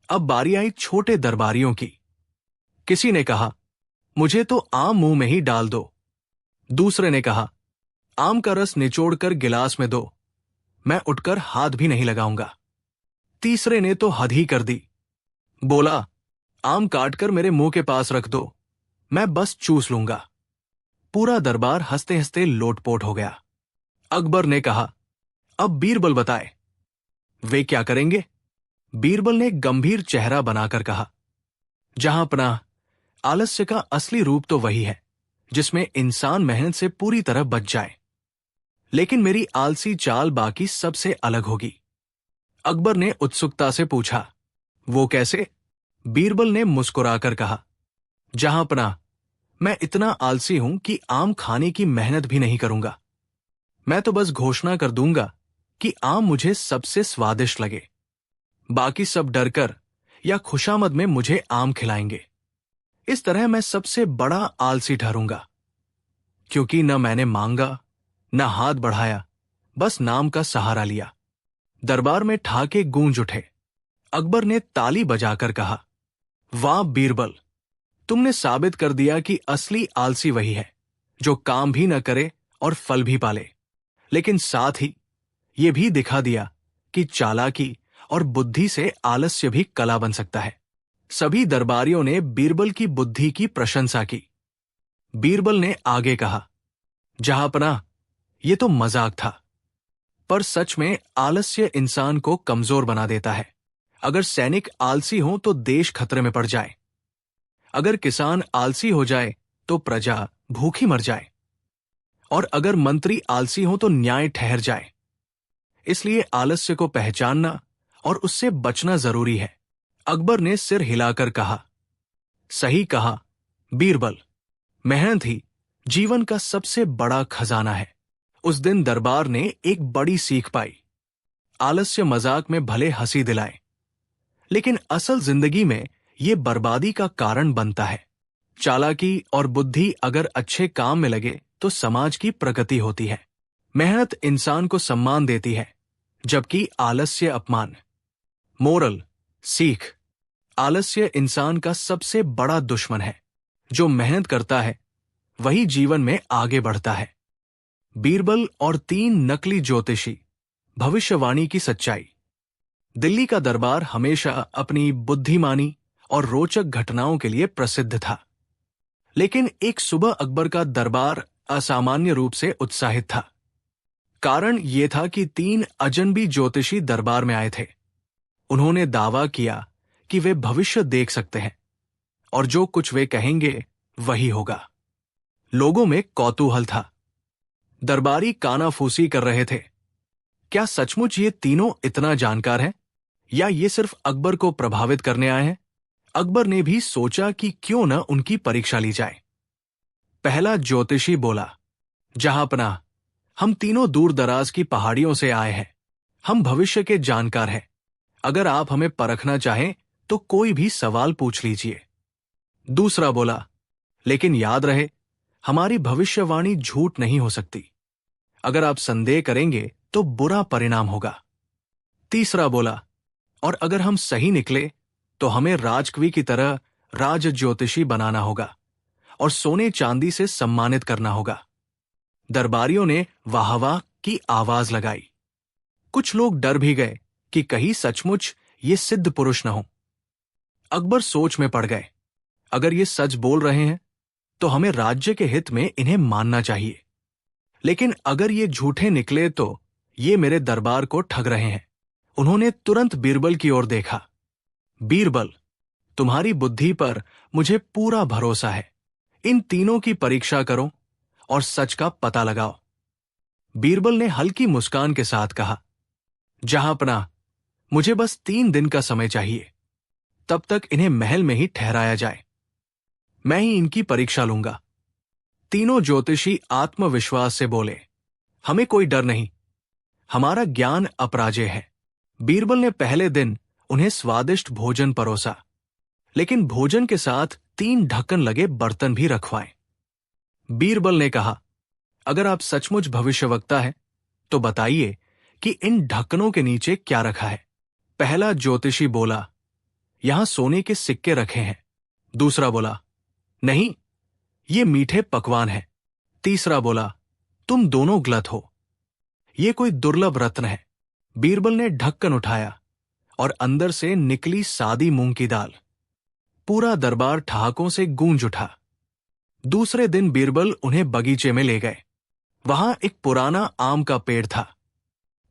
अब बारी आई छोटे दरबारियों की। किसी ने कहा, मुझे तो आम मुंह में ही डाल दो। दूसरे ने कहा, आम का रस निचोड़कर गिलास में दो, मैं उठकर हाथ भी नहीं लगाऊंगा। तीसरे ने तो हद ही कर दी। बोला, आम काटकर मेरे मुंह के पास रख दो, मैं बस चूस लूंगा। पूरा दरबार हंसते हंसते लोटपोट हो गया। अकबर ने कहा, अब बीरबल बताए, वे क्या करेंगे? बीरबल ने गंभीर चेहरा बनाकर कहा, जहां पनाह, आलस्य का असली रूप तो वही है जिसमें इंसान मेहनत से पूरी तरह बच जाए, लेकिन मेरी आलसी चाल बाकी सबसे अलग होगी। अकबर ने उत्सुकता से पूछा, वो कैसे? बीरबल ने मुस्कुराकर कहा, जहां पनाह, मैं इतना आलसी हूं कि आम खाने की मेहनत भी नहीं करूंगा। मैं तो बस घोषणा कर दूंगा कि आम मुझे सबसे स्वादिष्ट लगे। बाकी सब डरकर या खुशामद में मुझे आम खिलाएंगे। इस तरह मैं सबसे बड़ा आलसी ठहरूंगा, क्योंकि न मैंने मांगा न हाथ बढ़ाया, बस नाम का सहारा लिया। दरबार में ठाके गूंज उठे। अकबर ने ताली बजाकर कहा, वाह बीरबल, तुमने साबित कर दिया कि असली आलसी वही है जो काम भी न करे और फल भी पाले, लेकिन साथ ही यह भी दिखा दिया कि चालाकी और बुद्धि से आलस्य भी कला बन सकता है। सभी दरबारियों ने बीरबल की बुद्धि की प्रशंसा की। बीरबल ने आगे कहा, जहांपनाह, ये तो मजाक था, पर सच में आलस्य इंसान को कमजोर बना देता है। अगर सैनिक आलसी हो तो देश खतरे में पड़ जाए। अगर किसान आलसी हो जाए तो प्रजा भूखी मर जाए, और अगर मंत्री आलसी हो तो न्याय ठहर जाए। इसलिए आलस्य को पहचानना और उससे बचना जरूरी है। अकबर ने सिर हिलाकर कहा, सही कहा बीरबल, मेहनत ही जीवन का सबसे बड़ा खजाना है। उस दिन दरबार ने एक बड़ी सीख पाई। आलस्य मजाक में भले हंसी दिलाए, लेकिन असल जिंदगी में ये बर्बादी का कारण बनता है। चालाकी और बुद्धि अगर अच्छे काम में लगे तो समाज की प्रगति होती है। मेहनत इंसान को सम्मान देती है, जबकि आलस्य अपमान। मोरल, सीख, आलस्य इंसान का सबसे बड़ा दुश्मन है। जो मेहनत करता है वही जीवन में आगे बढ़ता है। बीरबल और 3 नकली ज्योतिषी, भविष्यवाणी की सच्चाई। दिल्ली का दरबार हमेशा अपनी बुद्धिमानी और रोचक घटनाओं के लिए प्रसिद्ध था, लेकिन एक सुबह अकबर का दरबार असामान्य रूप से उत्साहित था। कारण यह था कि 3 अजनबी ज्योतिषी दरबार में आए थे। उन्होंने दावा किया कि वे भविष्य देख सकते हैं और जो कुछ वे कहेंगे वही होगा। लोगों में कौतूहल था। दरबारी कानाफूसी कर रहे थे। क्या सचमुच ये तीनों इतना जानकार हैं, या ये सिर्फ अकबर को प्रभावित करने आए हैं? अकबर ने भी सोचा कि क्यों न उनकी परीक्षा ली जाए। पहला ज्योतिषी बोला, जहांपनाह, हम तीनों दूर दराज की पहाड़ियों से आए हैं। हम भविष्य के जानकार हैं। अगर आप हमें परखना चाहें तो कोई भी सवाल पूछ लीजिए। दूसरा बोला, लेकिन याद रहे, हमारी भविष्यवाणी झूठ नहीं हो सकती। अगर आप संदेह करेंगे तो बुरा परिणाम होगा। तीसरा बोला, और अगर हम सही निकले तो हमें राजकवि की तरह राज ज्योतिषी बनाना होगा और सोने चांदी से सम्मानित करना होगा। दरबारियों ने वाहवाह की आवाज लगाई। कुछ लोग डर भी गए कि कहीं सचमुच ये सिद्ध पुरुष न हो। अकबर सोच में पड़ गए। अगर ये सच बोल रहे हैं तो हमें राज्य के हित में इन्हें मानना चाहिए, लेकिन अगर ये झूठे निकले तो ये मेरे दरबार को ठग रहे हैं। उन्होंने तुरंत बीरबल की ओर देखा। बीरबल, तुम्हारी बुद्धि पर मुझे पूरा भरोसा है। इन तीनों की परीक्षा करो और सच का पता लगाओ। बीरबल ने हल्की मुस्कान के साथ कहा, जहांपनाह, मुझे बस 3 दिन का समय चाहिए। तब तक इन्हें महल में ही ठहराया जाए। मैं ही इनकी परीक्षा लूंगा। तीनों ज्योतिषी आत्मविश्वास से बोले, हमें कोई डर नहीं, हमारा ज्ञान अपराजेय है। बीरबल ने पहले दिन उन्हें स्वादिष्ट भोजन परोसा, लेकिन भोजन के साथ 3 ढक्कन लगे बर्तन भी रखवाए। बीरबल ने कहा, अगर आप सचमुच भविष्यवक्ता हैं तो बताइए कि इन ढक्कनों के नीचे क्या रखा है। पहला ज्योतिषी बोला, यहां सोने के सिक्के रखे हैं। दूसरा बोला, नहीं, ये मीठे पकवान हैं। तीसरा बोला, तुम दोनों गलत हो, ये कोई दुर्लभ रत्न है। बीरबल ने ढक्कन उठाया और अंदर से निकली सादी मूंग की दाल। पूरा दरबार ठहाकों से गूंज उठा। दूसरे दिन बीरबल उन्हें बगीचे में ले गए। वहां एक पुराना आम का पेड़ था।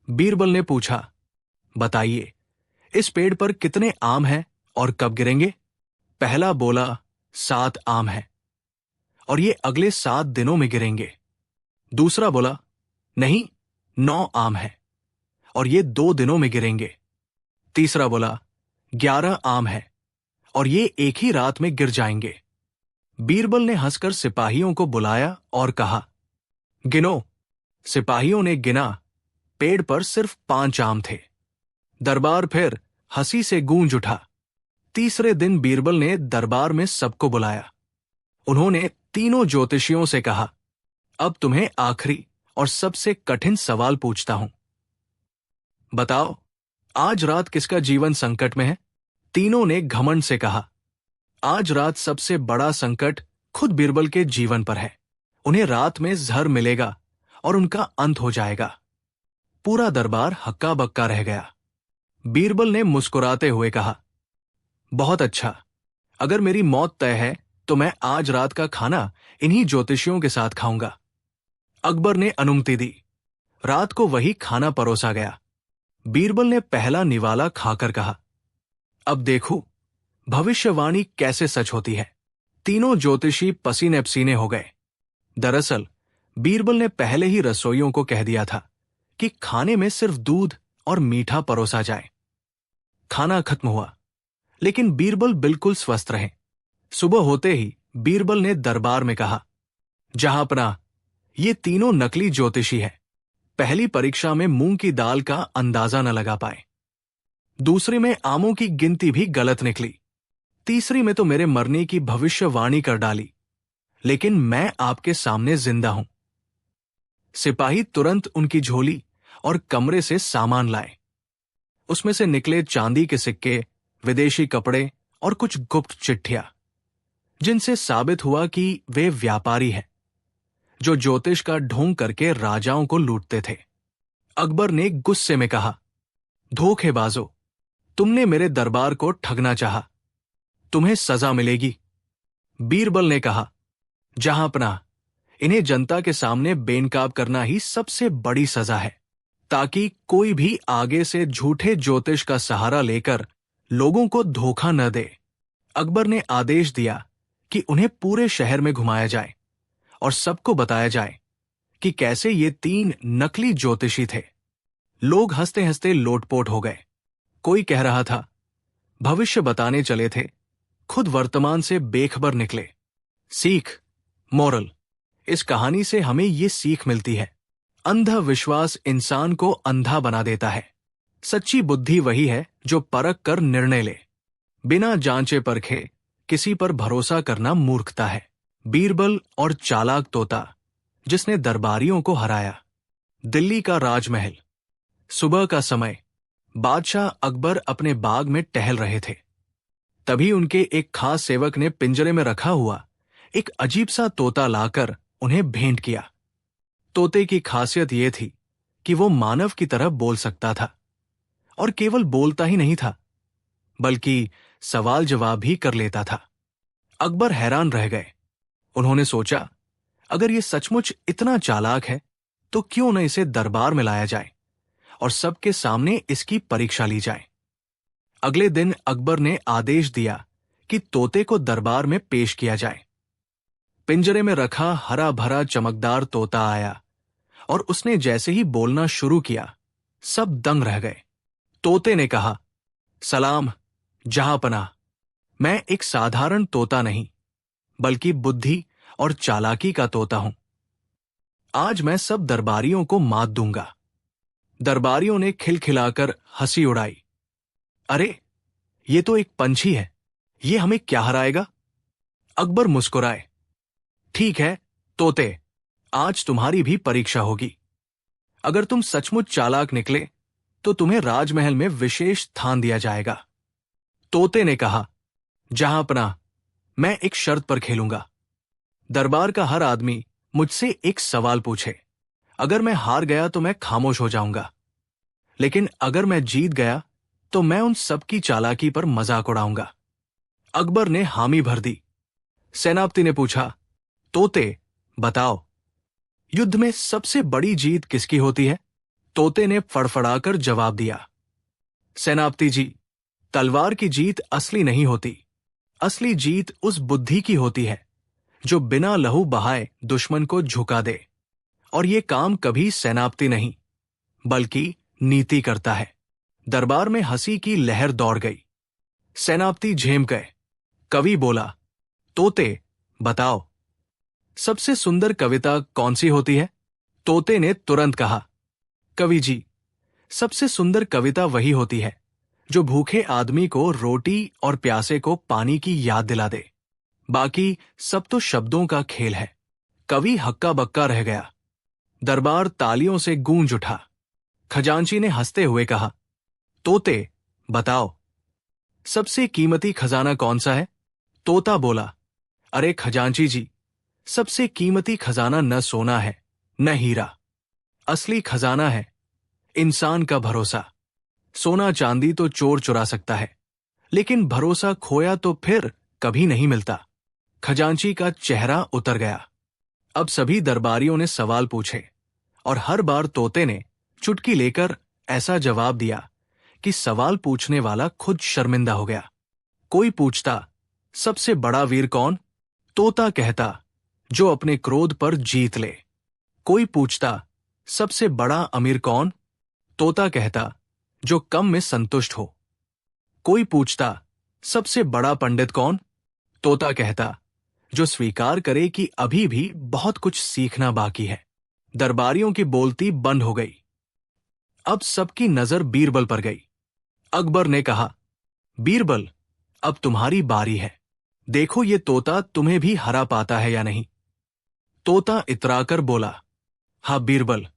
बीरबल ने पूछा, बताइए, इस पेड़ पर कितने आम हैं और कब गिरेंगे? पहला बोला, 7 आम हैं और ये अगले 7 दिनों में गिरेंगे। दूसरा बोला, नहीं, 9 आम हैं और ये 2 दिनों में गिरेंगे। तीसरा बोला, 11 आम हैं और ये एक ही रात में गिर जाएंगे। बीरबल ने हंसकर सिपाहियों को बुलाया और कहा, गिनो। सिपाहियों ने गिना, पेड़ पर सिर्फ 5 आम थे। दरबार फिर हंसी से गूंज उठा। तीसरे दिन बीरबल ने दरबार में सबको बुलाया। उन्होंने तीनों ज्योतिषियों से कहा, अब तुम्हें आखिरी और सबसे कठिन सवाल पूछता हूं। बताओ, आज रात किसका जीवन संकट में है? तीनों ने घमंड से कहा, आज रात सबसे बड़ा संकट खुद बीरबल के जीवन पर है। उन्हें रात में जहर मिलेगा और उनका अंत हो जाएगा। पूरा दरबार हक्का बक्का रह गया। बीरबल ने मुस्कुराते हुए कहा, बहुत अच्छा, अगर मेरी मौत तय है तो मैं आज रात का खाना इन्हीं ज्योतिषियों के साथ खाऊंगा। अकबर ने अनुमति दी। रात को वही खाना परोसा गया। बीरबल ने पहला निवाला खाकर कहा, अब देखो भविष्यवाणी कैसे सच होती है। तीनों ज्योतिषी पसीने पसीने हो गए। दरअसल बीरबल ने पहले ही रसोइयों को कह दिया था कि खाने में सिर्फ दूध और मीठा परोसा जाए। खाना खत्म हुआ, लेकिन बीरबल बिल्कुल स्वस्थ रहे। सुबह होते ही बीरबल ने दरबार में कहा, जहांपनाह, ये तीनों नकली ज्योतिषी हैं। पहली परीक्षा में मूंग की दाल का अंदाजा न लगा पाए, दूसरी में आमों की गिनती भी गलत निकली, तीसरी में तो मेरे मरने की भविष्यवाणी कर डाली, लेकिन मैं आपके सामने जिंदा हूं। सिपाही तुरंत उनकी झोली और कमरे से सामान लाए। उसमें से निकले चांदी के सिक्के, विदेशी कपड़े और कुछ गुप्त चिट्ठियां, जिनसे साबित हुआ कि वे व्यापारी हैं जो ज्योतिष का ढोंग करके राजाओं को लूटते थे। अकबर ने गुस्से में कहा, धोखेबाजो, तुमने मेरे दरबार को ठगना चाहा, तुम्हें सजा मिलेगी। बीरबल ने कहा, जहांपनाह, इन्हें जनता के सामने बेनकाब करना ही सबसे बड़ी सजा है, ताकि कोई भी आगे से झूठे ज्योतिष का सहारा लेकर लोगों को धोखा न दे। अकबर ने आदेश दिया कि उन्हें पूरे शहर में घुमाया जाए और सबको बताया जाए कि कैसे ये 3 नकली ज्योतिषी थे। लोग हंसते हंसते लोटपोट हो गए। कोई कह रहा था, भविष्य बताने चले थे, खुद वर्तमान से बेखबर निकले। सीख, मोरल, इस कहानी से हमें ये सीख मिलती है, अंधा विश्वास इंसान को अंधा बना देता है। सच्ची बुद्धि वही है जो परख कर निर्णय ले। बिना जांचे परखे किसी पर भरोसा करना मूर्खता है। बीरबल और चालाक तोता जिसने दरबारियों को हराया। दिल्ली का राजमहल। सुबह का समय। बादशाह अकबर अपने बाग में टहल रहे थे। तभी उनके एक खास सेवक ने पिंजरे में रखा हुआ एक अजीब सा तोता लाकर उन्हें भेंट किया। तोते की खासियत यह थी कि वो मानव की तरह बोल सकता था, और केवल बोलता ही नहीं था, बल्कि सवाल जवाब भी कर लेता था। अकबर हैरान रह गए। उन्होंने सोचा, अगर ये सचमुच इतना चालाक है तो क्यों न इसे दरबार में लाया जाए और सबके सामने इसकी परीक्षा ली जाए। अगले दिन अकबर ने आदेश दिया कि तोते को दरबार में पेश किया जाए। पिंजरे में रखा हरा भरा चमकदार तोता आया और उसने जैसे ही बोलना शुरू किया, सब दंग रह गए। तोते ने कहा, सलाम जहांपनाह, मैं एक साधारण तोता नहीं, बल्कि बुद्धि और चालाकी का तोता हूं। आज मैं सब दरबारियों को मात दूंगा। दरबारियों ने खिलखिलाकर हंसी उड़ाई। अरे, ये तो एक पंछी है, ये हमें क्या हराएगा? अकबर मुस्कुराए। ठीक है तोते, आज तुम्हारी भी परीक्षा होगी। अगर तुम सचमुच चालाक निकले तो तुम्हें राजमहल में विशेष स्थान दिया जाएगा। तोते ने कहा, जहांपनाह, मैं एक शर्त पर खेलूंगा। दरबार का हर आदमी मुझसे एक सवाल पूछे। अगर मैं हार गया तो मैं खामोश हो जाऊंगा, लेकिन अगर मैं जीत गया तो मैं उन सबकी चालाकी पर मजाक उड़ाऊंगा। अकबर ने हामी भर दी। सेनापति ने पूछा, तोते बताओ, युद्ध में सबसे बड़ी जीत किसकी होती है? तोते ने फड़फड़ाकर जवाब दिया, सेनापति जी, तलवार की जीत असली नहीं होती। असली जीत उस बुद्धि की होती है जो बिना लहू बहाए दुश्मन को झुका दे। और ये काम कभी सेनापति नहीं बल्कि नीति करता है। दरबार में हंसी की लहर दौड़ गई। सेनापति झेम गए। कवि बोला, तोते बताओ, सबसे सुंदर कविता कौन सी होती है? तोते ने तुरंत कहा, कवि जी, सबसे सुंदर कविता वही होती है जो भूखे आदमी को रोटी और प्यासे को पानी की याद दिला दे। बाकी सब तो शब्दों का खेल है। कवि हक्का बक्का रह गया। दरबार तालियों से गूंज उठा। खजांची ने हंसते हुए कहा, तोते बताओ, सबसे कीमती खजाना कौन सा है? तोता बोला, अरे खजांची जी, सबसे कीमती खजाना न सोना है न हीरा। असली खजाना है इंसान का भरोसा। सोना चांदी तो चोर चुरा सकता है, लेकिन भरोसा खोया तो फिर कभी नहीं मिलता। खजांची का चेहरा उतर गया। अब सभी दरबारियों ने सवाल पूछे और हर बार तोते ने चुटकी लेकर ऐसा जवाब दिया कि सवाल पूछने वाला खुद शर्मिंदा हो गया। कोई पूछता, सबसे बड़ा वीर कौन? तोता कहता, जो अपने क्रोध पर जीत ले। कोई पूछता, सबसे बड़ा अमीर कौन? तोता कहता, जो कम में संतुष्ट हो। कोई पूछता, सबसे बड़ा पंडित कौन? तोता कहता, जो स्वीकार करे कि अभी भी बहुत कुछ सीखना बाकी है। दरबारियों की बोलती बंद हो गई। अब सबकी नजर बीरबल पर गई। अकबर ने कहा, बीरबल, अब तुम्हारी बारी है। देखो ये तोता तुम्हें भी हरा पाता है या नहीं। तोता इतराकर बोला, हाँ बीरबल,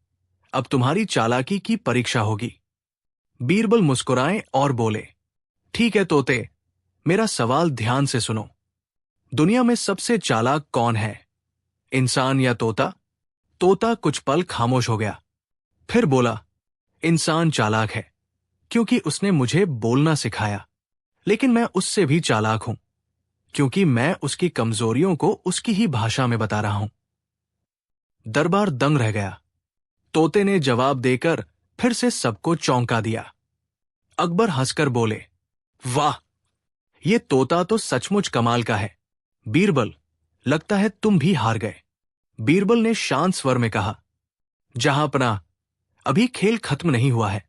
अब तुम्हारी चालाकी की परीक्षा होगी। बीरबल मुस्कुराए और बोले, ठीक है तोते, मेरा सवाल ध्यान से सुनो। दुनिया में सबसे चालाक कौन है, इंसान या तोता? तोता कुछ पल खामोश हो गया, फिर बोला, इंसान चालाक है क्योंकि उसने मुझे बोलना सिखाया। लेकिन मैं उससे भी चालाक हूं क्योंकि मैं उसकी कमजोरियों को उसकी ही भाषा में बता रहा हूं। दरबार दंग रह गया। तोते ने जवाब देकर फिर से सबको चौंका दिया। अकबर हंसकर बोले, वाह, ये तोता तो सचमुच कमाल का है। बीरबल, लगता है तुम भी हार गए। बीरबल ने शांत स्वर में कहा, जहांपना, अभी खेल खत्म नहीं हुआ है।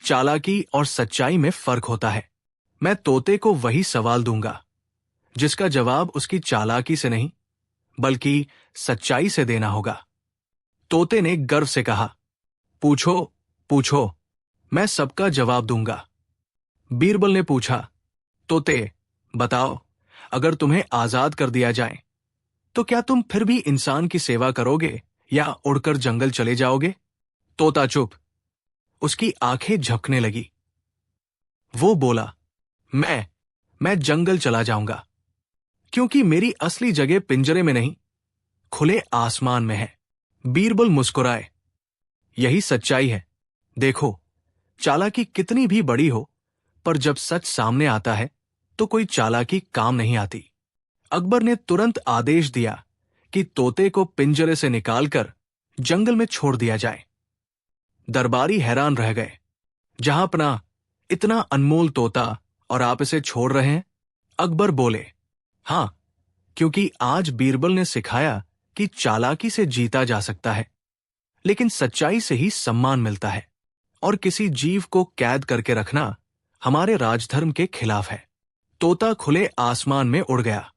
चालाकी और सच्चाई में फर्क होता है। मैं तोते को वही सवाल दूंगा जिसका जवाब उसकी चालाकी से नहीं बल्कि सच्चाई से देना होगा। तोते ने गर्व से कहा, पूछो पूछो, मैं सबका जवाब दूंगा। बीरबल ने पूछा, तोते बताओ, अगर तुम्हें आजाद कर दिया जाए तो क्या तुम फिर भी इंसान की सेवा करोगे या उड़कर जंगल चले जाओगे? तोता चुप। उसकी आंखें झपकने लगी। वो बोला, मैं जंगल चला जाऊंगा क्योंकि मेरी असली जगह पिंजरे में नहीं, खुले आसमान में है। बीरबल मुस्कुराए, यही सच्चाई है। देखो, चालाकी कितनी भी बड़ी हो, पर जब सच सामने आता है तो कोई चालाकी काम नहीं आती। अकबर ने तुरंत आदेश दिया कि तोते को पिंजरे से निकालकर जंगल में छोड़ दिया जाए। दरबारी हैरान रह गए। जहांपना, इतना अनमोल तोता और आप इसे छोड़ रहे हैं? अकबर बोले, हां, क्योंकि आज बीरबल ने सिखाया कि चालाकी से जीता जा सकता है, लेकिन सच्चाई से ही सम्मान मिलता है। और किसी जीव को कैद करके रखना हमारे राजधर्म के खिलाफ है। तोता खुले आसमान में उड़ गया।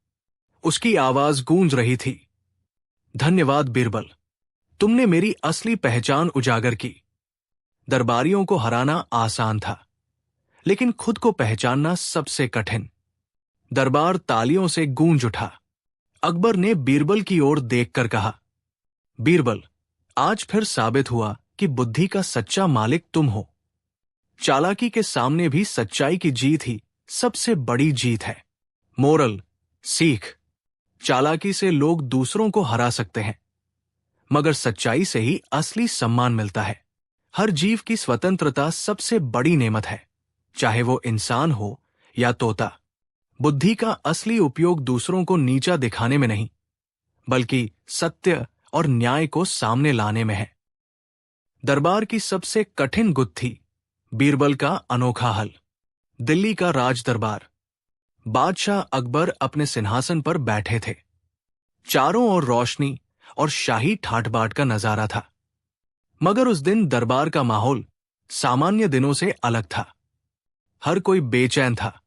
उसकी आवाज गूंज रही थी, धन्यवाद बीरबल, तुमने मेरी असली पहचान उजागर की। दरबारियों को हराना आसान था, लेकिन खुद को पहचानना सबसे कठिन। दरबार तालियों से गूंज उठा। अकबर ने बीरबल की ओर देखकर कहा, बीरबल, आज फिर साबित हुआ कि बुद्धि का सच्चा मालिक तुम हो। चालाकी के सामने भी सच्चाई की जीत ही सबसे बड़ी जीत है। मोरल, सीख, चालाकी से लोग दूसरों को हरा सकते हैं, मगर सच्चाई से ही असली सम्मान मिलता है। हर जीव की स्वतंत्रता सबसे बड़ी नेमत है, चाहे वो इंसान हो या तोता। बुद्धि का असली उपयोग दूसरों को नीचा दिखाने में नहीं, बल्कि सत्य और न्याय को सामने लाने में है। दरबार की सबसे कठिन गुत्थी, बीरबल का अनोखा हल। दिल्ली का राज दरबार। बादशाह अकबर अपने सिंहासन पर बैठे थे। चारों ओर रोशनी और शाही ठाट-बाट का नजारा था। मगर उस दिन दरबार का माहौल सामान्य दिनों से अलग था। हर कोई बेचैन था,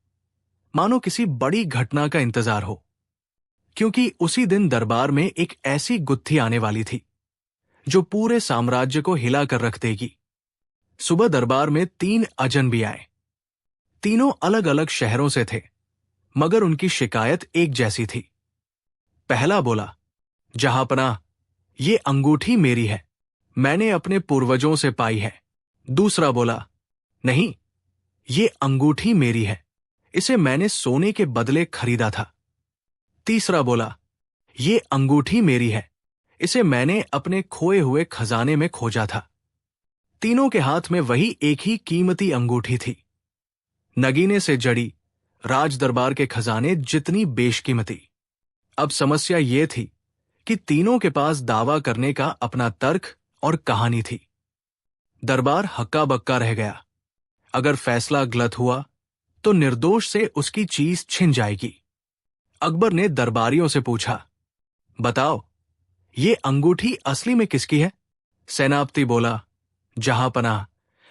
मानो किसी बड़ी घटना का इंतजार हो, क्योंकि उसी दिन दरबार में एक ऐसी गुत्थी आने वाली थी जो पूरे साम्राज्य को हिला कर रख देगी। सुबह दरबार में 3 अजनबी आए। तीनों अलग अलग शहरों से थे, मगर उनकी शिकायत एक जैसी थी। पहला बोला, जहांपनाह, ये अंगूठी मेरी है, मैंने अपने पूर्वजों से पाई है। दूसरा बोला, नहीं, ये अंगूठी मेरी है, इसे मैंने सोने के बदले खरीदा था। तीसरा बोला, ये अंगूठी मेरी है, इसे मैंने अपने खोए हुए खजाने में खोजा था। तीनों के हाथ में वही एक ही कीमती अंगूठी थी, नगीने से जड़ी राज दरबार के खजाने जितनी बेशकीमती। अब समस्या ये थी कि तीनों के पास दावा करने का अपना तर्क और कहानी थी। दरबार हक्का बक्का रह गया। अगर फैसला गलत हुआ तो निर्दोष से उसकी चीज छिन जाएगी। अकबर ने दरबारियों से पूछा, बताओ, ये अंगूठी असली में किसकी है? सेनापति बोला, जहांपनाह,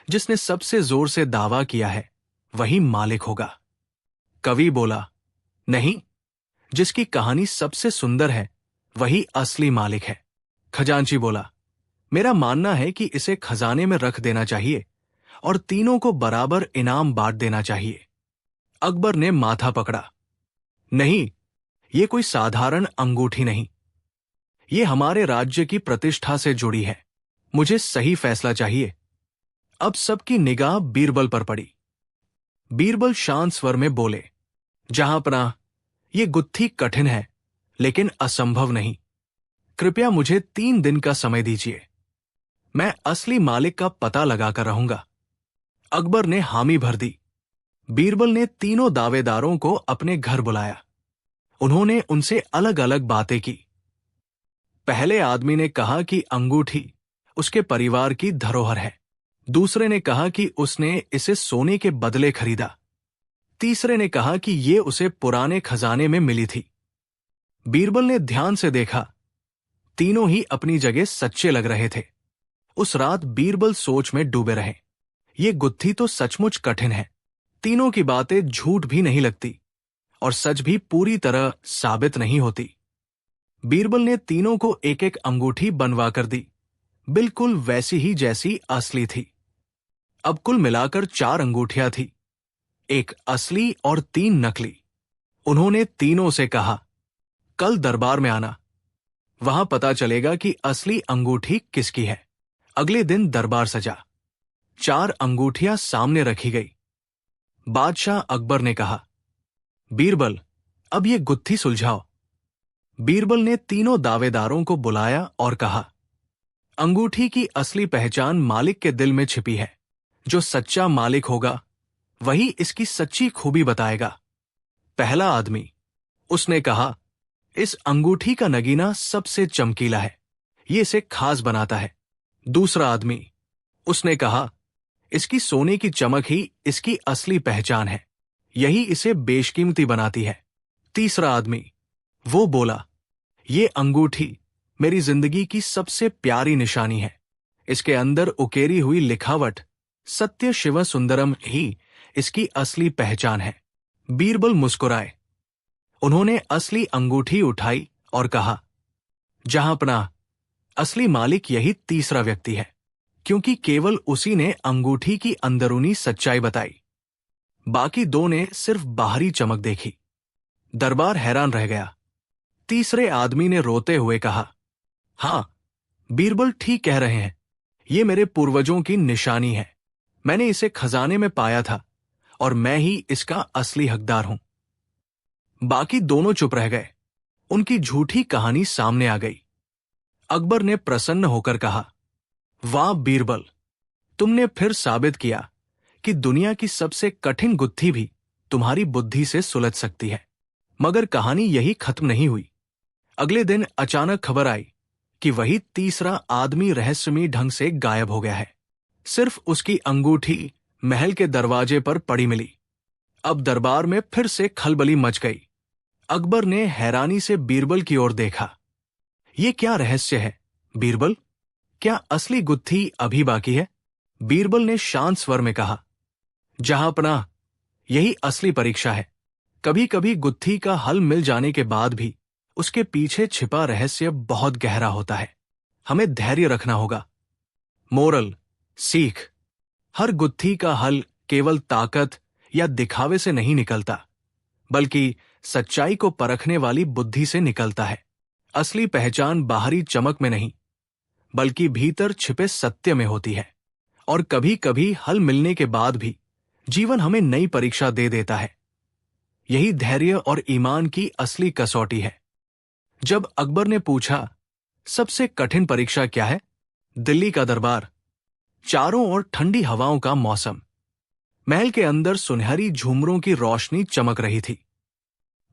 जिसने सबसे जोर से दावा किया है वही मालिक होगा। कवि बोला, नहीं, जिसकी कहानी सबसे सुंदर है वही असली मालिक है। खजांची बोला, मेरा मानना है कि इसे खजाने में रख देना चाहिए और तीनों को बराबर इनाम बांट देना चाहिए। अकबर ने माथा पकड़ा, नहीं, ये कोई साधारण अंगूठी नहीं, ये हमारे राज्य की प्रतिष्ठा से जुड़ी है। मुझे सही फैसला चाहिए। अब सबकी निगाह बीरबल पर पड़ी। बीरबल शांत स्वर में बोले, जहांपनाह, ये गुत्थी कठिन है लेकिन असंभव नहीं। कृपया मुझे 3 दिन का समय दीजिए, मैं असली मालिक का पता लगाकर रहूंगा। अकबर ने हामी भर दी। बीरबल ने तीनों दावेदारों को अपने घर बुलाया। उन्होंने उनसे अलग अलग बातें की। पहले आदमी ने कहा कि अंगूठी उसके परिवार की धरोहर है। दूसरे ने कहा कि उसने इसे सोने के बदले खरीदा। तीसरे ने कहा कि ये उसे पुराने खजाने में मिली थी। बीरबल ने ध्यान से देखा, तीनों ही अपनी जगह सच्चे लग रहे थे। उस रात बीरबल सोच में डूबे रहे। ये गुत्थी तो सचमुच कठिन है। तीनों की बातें झूठ भी नहीं लगती और सच भी पूरी तरह साबित नहीं होती। बीरबल ने तीनों को एक एक अंगूठी बनवा कर दी, बिल्कुल वैसी ही जैसी असली थी। अब कुल मिलाकर 4 अंगूठियां थी, एक असली और 3 नकली। उन्होंने तीनों से कहा, कल दरबार में आना, वहां पता चलेगा कि असली अंगूठी किसकी है। अगले दिन दरबार सजा। 4 अंगूठियां सामने रखी गई। बादशाह अकबर ने कहा, बीरबल, अब ये गुत्थी सुलझाओ। बीरबल ने तीनों दावेदारों को बुलाया और कहा, अंगूठी की असली पहचान मालिक के दिल में छिपी है। जो सच्चा मालिक होगा वही इसकी सच्ची खूबी बताएगा। पहला आदमी, उसने कहा, इस अंगूठी का नगीना सबसे चमकीला है, ये इसे खास बनाता है। दूसरा आदमी, उसने कहा, इसकी सोने की चमक ही इसकी असली पहचान है, यही इसे बेशकीमती बनाती है। तीसरा आदमी, वो बोला, ये अंगूठी मेरी जिंदगी की सबसे प्यारी निशानी है, इसके अंदर उकेरी हुई लिखावट सत्य शिव सुंदरम ही इसकी असली पहचान है। बीरबल मुस्कुराए। उन्होंने असली अंगूठी उठाई और कहा, जहांपनाह, असली मालिक यही तीसरा व्यक्ति है, क्योंकि केवल उसी ने अंगूठी की अंदरूनी सच्चाई बताई। बाकी 2 ने सिर्फ बाहरी चमक देखी। दरबार हैरान रह गया। तीसरे आदमी ने रोते हुए कहा, हां, बीरबल ठीक कह रहे हैं, ये मेरे पूर्वजों की निशानी है। मैंने इसे खजाने में पाया था और मैं ही इसका असली हकदार हूं। बाकी दोनों चुप रह गए। उनकी झूठी कहानी सामने आ गई। अकबर ने प्रसन्न होकर कहा, वाह बीरबल, तुमने फिर साबित किया कि दुनिया की सबसे कठिन गुत्थी भी तुम्हारी बुद्धि से सुलझ सकती है। मगर कहानी यही खत्म नहीं हुई। अगले दिन अचानक खबर आई कि वही तीसरा आदमी रहस्यमयी ढंग से गायब हो गया है। सिर्फ उसकी अंगूठी महल के दरवाजे पर पड़ी मिली। अब दरबार में फिर से खलबली मच गई। अकबर ने हैरानी से बीरबल की ओर देखा। ये क्या रहस्य है बीरबल? क्या असली गुत्थी अभी बाकी है? बीरबल ने शांत स्वर में कहा। जहांपनाह, यही असली परीक्षा है। कभी कभी गुत्थी का हल मिल जाने के बाद भी उसके पीछे छिपा रहस्य बहुत गहरा होता है। हमें धैर्य रखना होगा। मोरल, सीख, हर गुत्थी का हल केवल ताकत या दिखावे से नहीं निकलता, बल्कि सच्चाई को परखने वाली बुद्धि से निकलता है। असली पहचान बाहरी चमक में नहीं, बल्कि भीतर छिपे सत्य में होती है। और कभी कभी हल मिलने के बाद भी जीवन हमें नई परीक्षा दे देता है। यही धैर्य और ईमान की असली कसौटी है। जब अकबर ने पूछा, सबसे कठिन परीक्षा क्या है? दिल्ली का दरबार, चारों ओर ठंडी हवाओं का मौसम, महल के अंदर सुनहरी झूमरों की रोशनी चमक रही थी।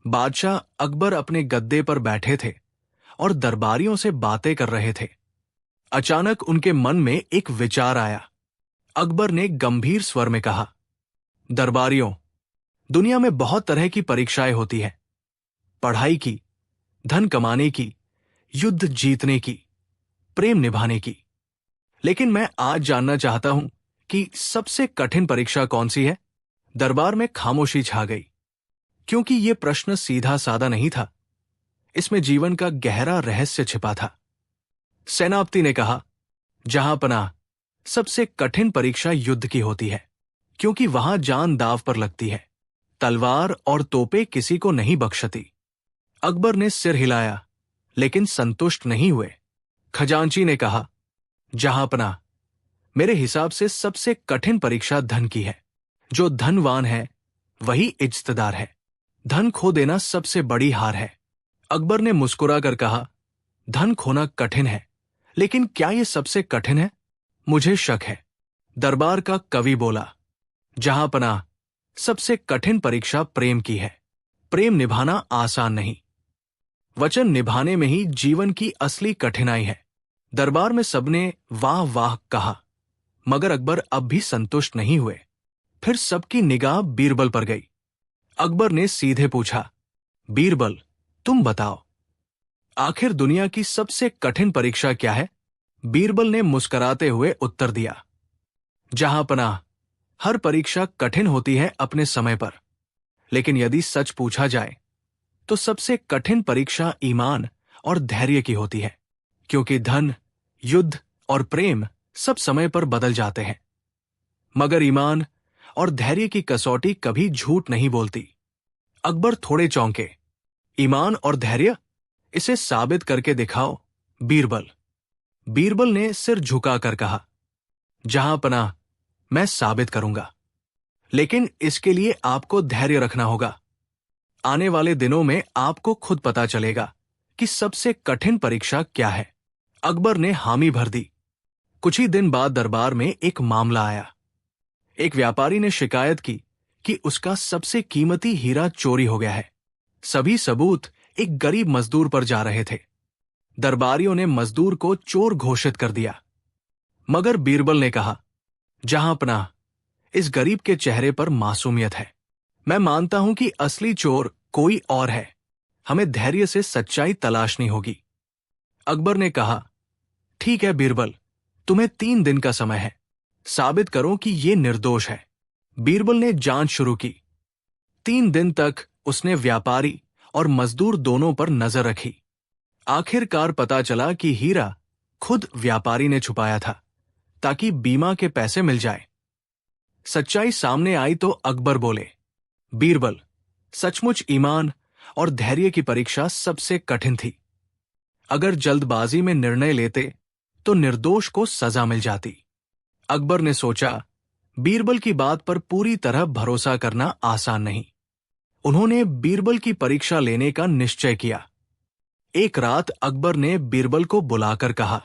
बादशाह अकबर अपने गद्दे पर बैठे थे और दरबारियों से बातें कर रहे थे। अचानक उनके मन में एक विचार आया। अकबर ने गंभीर स्वर में कहा, दरबारियों, दुनिया में बहुत तरह की परीक्षाएं होती हैं। पढ़ाई की, धन कमाने की, युद्ध जीतने की, प्रेम निभाने की। लेकिन मैं आज जानना चाहता हूं कि सबसे कठिन परीक्षा कौन सी है? दरबार में खामोशी छा गई, क्योंकि यह प्रश्न सीधा साधा नहीं था। इसमें जीवन का गहरा रहस्य छिपा था। सेनापति ने कहा, जहांपनाह, सबसे कठिन परीक्षा युद्ध की होती है, क्योंकि वहां जान दांव पर लगती है। तलवार और तोपें किसी को नहीं बख्शती। अकबर ने सिर हिलाया, लेकिन संतुष्ट नहीं हुए। खजांची ने कहा, जहांपनाह, मेरे हिसाब से सबसे कठिन परीक्षा धन की है। जो धनवान है वही इज्जतदार है। धन खो देना सबसे बड़ी हार है। अकबर ने मुस्कुराकर कहा, धन खोना कठिन है, लेकिन क्या यह सबसे कठिन है? मुझे शक है। दरबार का कवि बोला, जहांपनाह, सबसे कठिन परीक्षा प्रेम की है। प्रेम निभाना आसान नहीं, वचन निभाने में ही जीवन की असली कठिनाई है। दरबार में सबने वाह वाह कहा, मगर अकबर अब भी संतुष्ट नहीं हुए। फिर सबकी निगाह बीरबल पर गई। अकबर ने सीधे पूछा, बीरबल, तुम बताओ, आखिर दुनिया की सबसे कठिन परीक्षा क्या है? बीरबल ने मुस्कुराते हुए उत्तर दिया, जहांपनाह, हर परीक्षा कठिन होती है अपने समय पर। लेकिन यदि सच पूछा जाए तो सबसे कठिन परीक्षा ईमान और धैर्य की होती है, क्योंकि धन, युद्ध और प्रेम सब समय पर बदल जाते हैं, मगर ईमान और धैर्य की कसौटी कभी झूठ नहीं बोलती। अकबर थोड़े चौंके। ईमान और धैर्य? इसे साबित करके दिखाओ बीरबल। बीरबल ने सिर झुकाकर कहा, जहांपनाह, मैं साबित करूंगा, लेकिन इसके लिए आपको धैर्य रखना होगा। आने वाले दिनों में आपको खुद पता चलेगा कि सबसे कठिन परीक्षा क्या है। अकबर ने हामी भर दी। कुछ ही दिन बाद दरबार में एक मामला आया। एक व्यापारी ने शिकायत की कि उसका सबसे कीमती हीरा चोरी हो गया है। सभी सबूत एक गरीब मजदूर पर जा रहे थे। दरबारियों ने मजदूर को चोर घोषित कर दिया, मगर बीरबल ने कहा, जहांपनाह, इस गरीब के चेहरे पर मासूमियत है। मैं मानता हूं कि असली चोर कोई और है। हमें धैर्य से सच्चाई तलाशनी होगी। अकबर ने कहा, ठीक है बीरबल, तुम्हें 3 दिन का समय है। साबित करो कि ये निर्दोष है। बीरबल ने जांच शुरू की। 3 दिन तक उसने व्यापारी और मजदूर दोनों पर नजर रखी। आखिरकार पता चला कि हीरा खुद व्यापारी ने छुपाया था, ताकि बीमा के पैसे मिल जाए। सच्चाई सामने आई तो अकबर बोले, बीरबल, सचमुच ईमान और धैर्य की परीक्षा सबसे कठिन थी। अगर जल्दबाजी में निर्णय लेते तो निर्दोष को सजा मिल जाती। अकबर ने सोचा, बीरबल की बात पर पूरी तरह भरोसा करना आसान नहीं। उन्होंने बीरबल की परीक्षा लेने का निश्चय किया। एक रात अकबर ने बीरबल को बुलाकर कहा,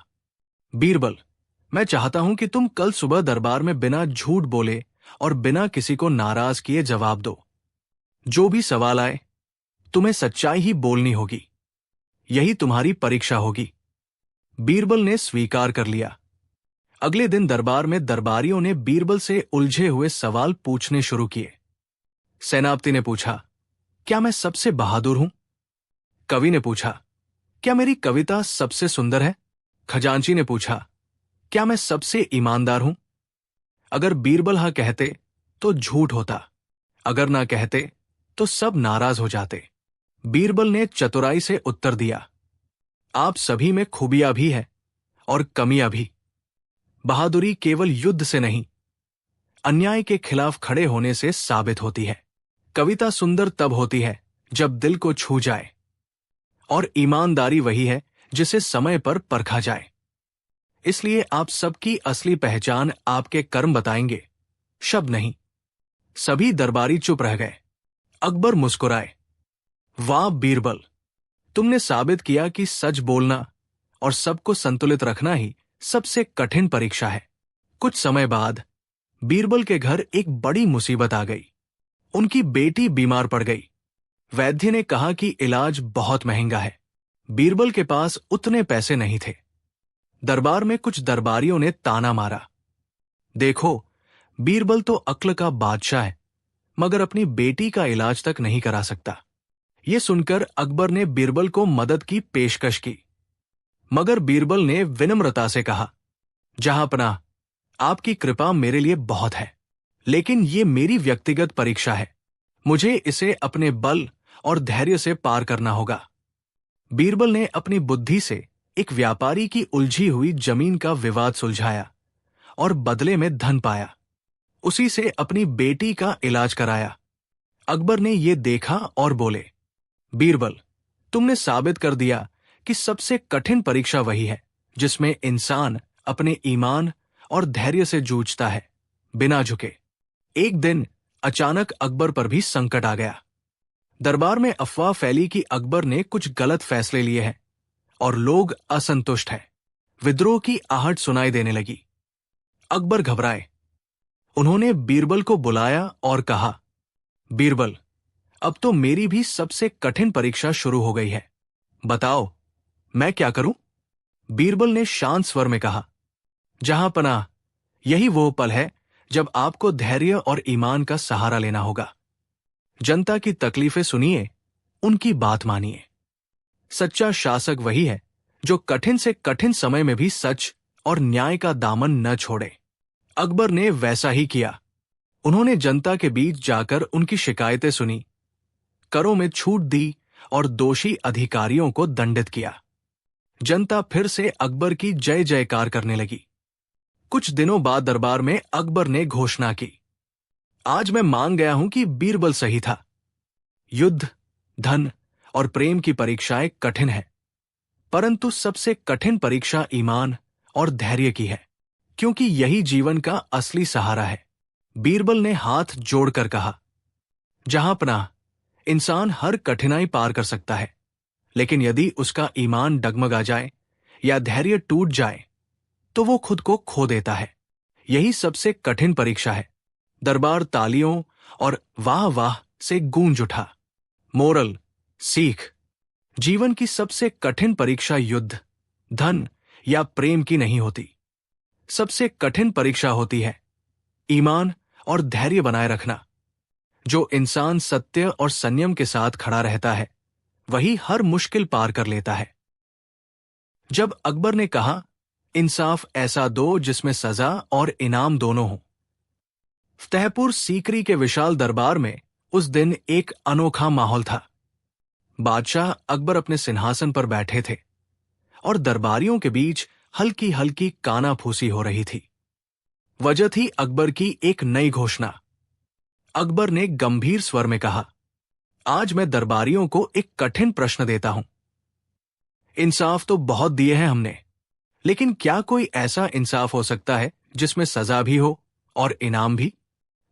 बीरबल, मैं चाहता हूं कि तुम कल सुबह दरबार में बिना झूठ बोले और बिना किसी को नाराज किए जवाब दो। जो भी सवाल आए, तुम्हें सच्चाई ही बोलनी होगी। यही तुम्हारी परीक्षा होगी। बीरबल ने स्वीकार कर लिया। अगले दिन दरबार में दरबारियों ने बीरबल से उलझे हुए सवाल पूछने शुरू किए। सेनापति ने पूछा, क्या मैं सबसे बहादुर हूं? कवि ने पूछा, क्या मेरी कविता सबसे सुंदर है? खजांची ने पूछा, क्या मैं सबसे ईमानदार हूं? अगर बीरबल हाँ कहते तो झूठ होता, अगर ना कहते तो सब नाराज हो जाते। बीरबल ने चतुराई से उत्तर दिया, आप सभी में खूबियां भी है और कमियां भी। बहादुरी केवल युद्ध से नहीं, अन्याय के खिलाफ खड़े होने से साबित होती है। कविता सुंदर तब होती है जब दिल को छू जाए, और ईमानदारी वही है जिसे समय पर परखा जाए। इसलिए आप सबकी असली पहचान आपके कर्म बताएंगे, शब्द नहीं। सभी दरबारी चुप रह गए। अकबर मुस्कुराए, वाह बीरबल, तुमने साबित किया कि सच बोलना और सबको संतुलित रखना ही सबसे कठिन परीक्षा है। कुछ समय बाद बीरबल के घर एक बड़ी मुसीबत आ गई। उनकी बेटी बीमार पड़ गई। वैद्य ने कहा कि इलाज बहुत महंगा है। बीरबल के पास उतने पैसे नहीं थे। दरबार में कुछ दरबारियों ने ताना मारा, देखो, बीरबल तो अक्ल का बादशाह है, मगर अपनी बेटी का इलाज तक नहीं करा सकता। यह सुनकर अकबर ने बीरबल को मदद की पेशकश की, मगर बीरबल ने विनम्रता से कहा, जहांपनाह, आपकी कृपा मेरे लिए बहुत है, लेकिन ये मेरी व्यक्तिगत परीक्षा है। मुझे इसे अपने बल और धैर्य से पार करना होगा। बीरबल ने अपनी बुद्धि से एक व्यापारी की उलझी हुई जमीन का विवाद सुलझाया और बदले में धन पाया। उसी से अपनी बेटी का इलाज कराया। अकबर ने यह देखा और बोले, बीरबल, तुमने साबित कर दिया कि सबसे कठिन परीक्षा वही है जिसमें इंसान अपने ईमान और धैर्य से जूझता है, बिना झुके। एक दिन अचानक अकबर पर भी संकट आ गया। दरबार में अफवाह फैली कि अकबर ने कुछ गलत फैसले लिए हैं और लोग असंतुष्ट हैं। विद्रोह की आहट सुनाई देने लगी। अकबर घबराए। उन्होंने बीरबल को बुलाया और कहा, बीरबल, अब तो मेरी भी सबसे कठिन परीक्षा शुरू हो गई है। बताओ, मैं क्या करूं? बीरबल ने शांत स्वर में कहा, जहांपनाह, यही वो पल है जब आपको धैर्य और ईमान का सहारा लेना होगा। जनता की तकलीफें सुनिए, उनकी बात मानिए। सच्चा शासक वही है जो कठिन से कठिन समय में भी सच और न्याय का दामन न छोड़े। अकबर ने वैसा ही किया। उन्होंने जनता के बीच जाकर उनकी शिकायतें सुनी, करों में छूट दी और दोषी अधिकारियों को दंडित किया। जनता फिर से अकबर की जय जयकार करने लगी। कुछ दिनों बाद दरबार में अकबर ने घोषणा की, आज मैं मान गया हूं कि बीरबल सही था। युद्ध, धन और प्रेम की परीक्षाएं कठिन है, परंतु सबसे कठिन परीक्षा ईमान और धैर्य की है, क्योंकि यही जीवन का असली सहारा है। बीरबल ने हाथ जोड़कर कहा, जहांपनाह, इंसान हर कठिनाई पार कर सकता है, लेकिन यदि उसका ईमान डगमगा जाए या धैर्य टूट जाए तो वो खुद को खो देता है। यही सबसे कठिन परीक्षा है। दरबार तालियों और वाह वाह से गूंज उठा। मोरल, सीख, जीवन की सबसे कठिन परीक्षा युद्ध, धन या प्रेम की नहीं होती। सबसे कठिन परीक्षा होती है ईमान और धैर्य बनाए रखना। जो इंसान सत्य और संयम के साथ खड़ा रहता है, वही हर मुश्किल पार कर लेता है। जब अकबर ने कहा, इंसाफ ऐसा दो जिसमें सजा और इनाम दोनों हो। फतेहपुर सीकरी के विशाल दरबार में उस दिन एक अनोखा माहौल था। बादशाह अकबर अपने सिंहासन पर बैठे थे और दरबारियों के बीच हल्की हल्की कानाफूसी हो रही थी। वजह थी अकबर की एक नई घोषणा। अकबर ने गंभीर स्वर में कहा, आज मैं दरबारियों को एक कठिन प्रश्न देता हूं। इंसाफ तो बहुत दिए हैं हमने, लेकिन क्या कोई ऐसा इंसाफ हो सकता है जिसमें सजा भी हो और इनाम भी?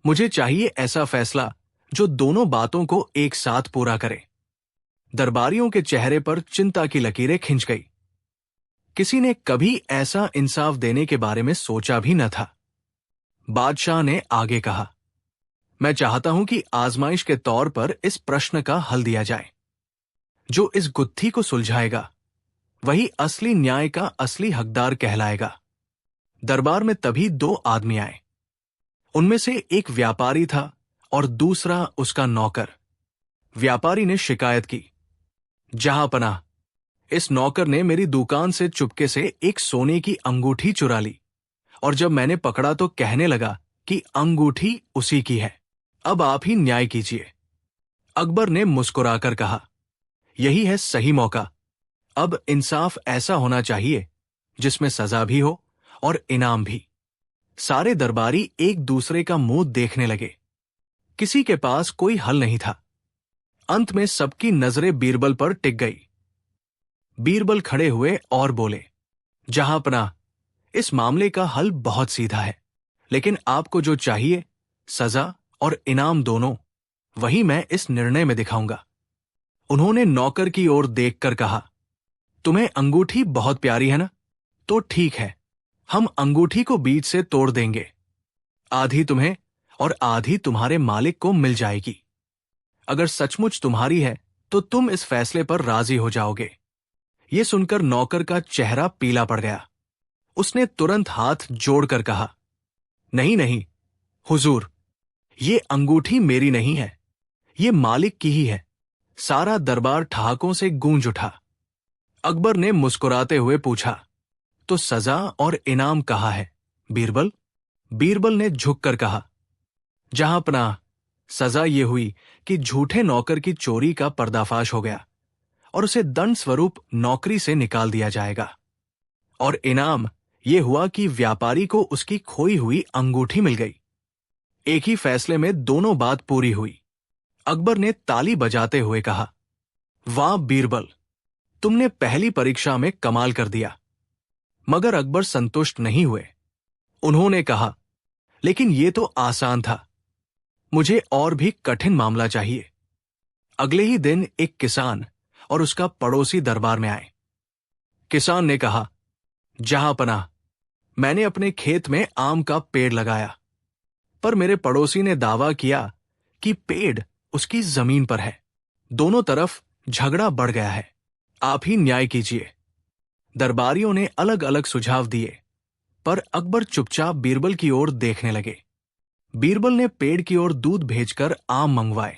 मुझे चाहिए ऐसा फैसला जो दोनों बातों को एक साथ पूरा करे। दरबारियों के चेहरे पर चिंता की लकीरें खिंच गई। किसी ने कभी ऐसा इंसाफ देने के बारे में सोचा भी न था। बादशाह ने आगे कहा, मैं चाहता हूं कि आजमाइश के तौर पर इस प्रश्न का हल दिया जाए। जो इस गुत्थी को सुलझाएगा वही असली न्याय का असली हकदार कहलाएगा। दरबार में तभी दो आदमी आए। उनमें से एक व्यापारी था और दूसरा उसका नौकर। व्यापारी ने शिकायत की, जहांपनाह, इस नौकर ने मेरी दुकान से चुपके से एक सोने की अंगूठी चुरा ली, और जब मैंने पकड़ा तो कहने लगा कि अंगूठी उसी की है। अब आप ही न्याय कीजिए। अकबर ने मुस्कुराकर कहा, यही है सही मौका। अब इंसाफ ऐसा होना चाहिए जिसमें सजा भी हो और इनाम भी। सारे दरबारी एक दूसरे का मुंह देखने लगे। किसी के पास कोई हल नहीं था। अंत में सबकी नजरें बीरबल पर टिक गई। बीरबल खड़े हुए और बोले, जहांपनाह, इस मामले का हल बहुत सीधा है, लेकिन आपको जो चाहिए, सजा और इनाम दोनों, वही मैं इस निर्णय में दिखाऊंगा। उन्होंने नौकर की ओर देखकर कहा, तुम्हें अंगूठी बहुत प्यारी है ना? तो ठीक है, हम अंगूठी को बीच से तोड़ देंगे। आधी तुम्हें और आधी तुम्हारे मालिक को मिल जाएगी। अगर सचमुच तुम्हारी है तो तुम इस फैसले पर राजी हो जाओगे। यह सुनकर नौकर का चेहरा पीला पड़ गया। उसने तुरंत हाथ जोड़कर कहा, नहीं नहीं हुजूर, ये अंगूठी मेरी नहीं है, ये मालिक की ही है। सारा दरबार ठहाकों से गूंज उठा। अकबर ने मुस्कुराते हुए पूछा, तो सजा और इनाम कहाँ है बीरबल? बीरबल ने झुककर कहा, जहांपनाह, सजा ये हुई कि झूठे नौकर की चोरी का पर्दाफाश हो गया और उसे दंड स्वरूप नौकरी से निकाल दिया जाएगा। और इनाम ये हुआ कि व्यापारी को उसकी खोई हुई अंगूठी मिल गई। एक ही फैसले में दोनों बात पूरी हुई। अकबर ने ताली बजाते हुए कहा, वाह बीरबल, तुमने पहली परीक्षा में कमाल कर दिया। मगर अकबर संतुष्ट नहीं हुए। उन्होंने कहा, लेकिन यह तो आसान था, मुझे और भी कठिन मामला चाहिए। अगले ही दिन एक किसान और उसका पड़ोसी दरबार में आए। किसान ने कहा, जहांपनाह, मैंने अपने खेत में आम का पेड़ लगाया, पर मेरे पड़ोसी ने दावा किया कि पेड़ उसकी जमीन पर है। दोनों तरफ झगड़ा बढ़ गया है। आप ही न्याय कीजिए। दरबारियों ने अलग अलग सुझाव दिए, पर अकबर चुपचाप बीरबल की ओर देखने लगे। बीरबल ने पेड़ की ओर दूध भेजकर आम मंगवाए।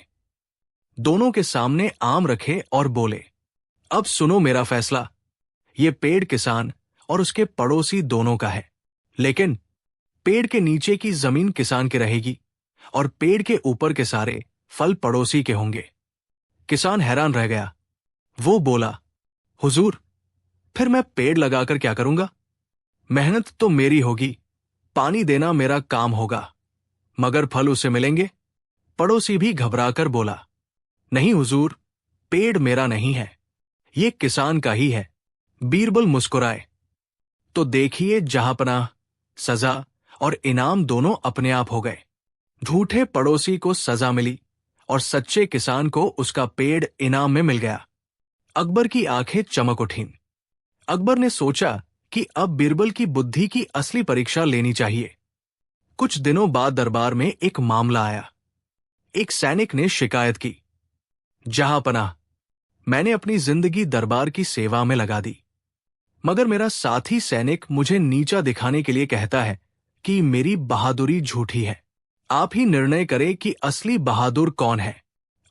दोनों के सामने आम रखे और बोले, अब सुनो मेरा फैसला। ये पेड़ किसान और उसके पड़ोसी दोनों का है, लेकिन पेड़ के नीचे की जमीन किसान की रहेगी और पेड़ के ऊपर के सारे फल पड़ोसी के होंगे। किसान हैरान रह गया। वो बोला, हुजूर, फिर मैं पेड़ लगाकर क्या करूंगा? मेहनत तो मेरी होगी, पानी देना मेरा काम होगा, मगर फल उसे मिलेंगे। पड़ोसी भी घबराकर बोला, नहीं हुजूर, पेड़ मेरा नहीं है, ये किसान का ही है। बीरबल मुस्कुराए, तो देखिए जहांपनाह, सजा और इनाम दोनों अपने आप हो गए। झूठे पड़ोसी को सजा मिली और सच्चे किसान को उसका पेड़ इनाम में मिल गया। अकबर की आंखें चमक उठीं। अकबर ने सोचा कि अब बीरबल की बुद्धि की असली परीक्षा लेनी चाहिए। कुछ दिनों बाद दरबार में एक मामला आया। एक सैनिक ने शिकायत की, जहांपनाह, मैंने अपनी जिंदगी दरबार की सेवा में लगा दी, मगर मेरा साथी सैनिक मुझे नीचा दिखाने के लिए कहता है कि मेरी बहादुरी झूठी है। आप ही निर्णय करें कि असली बहादुर कौन है।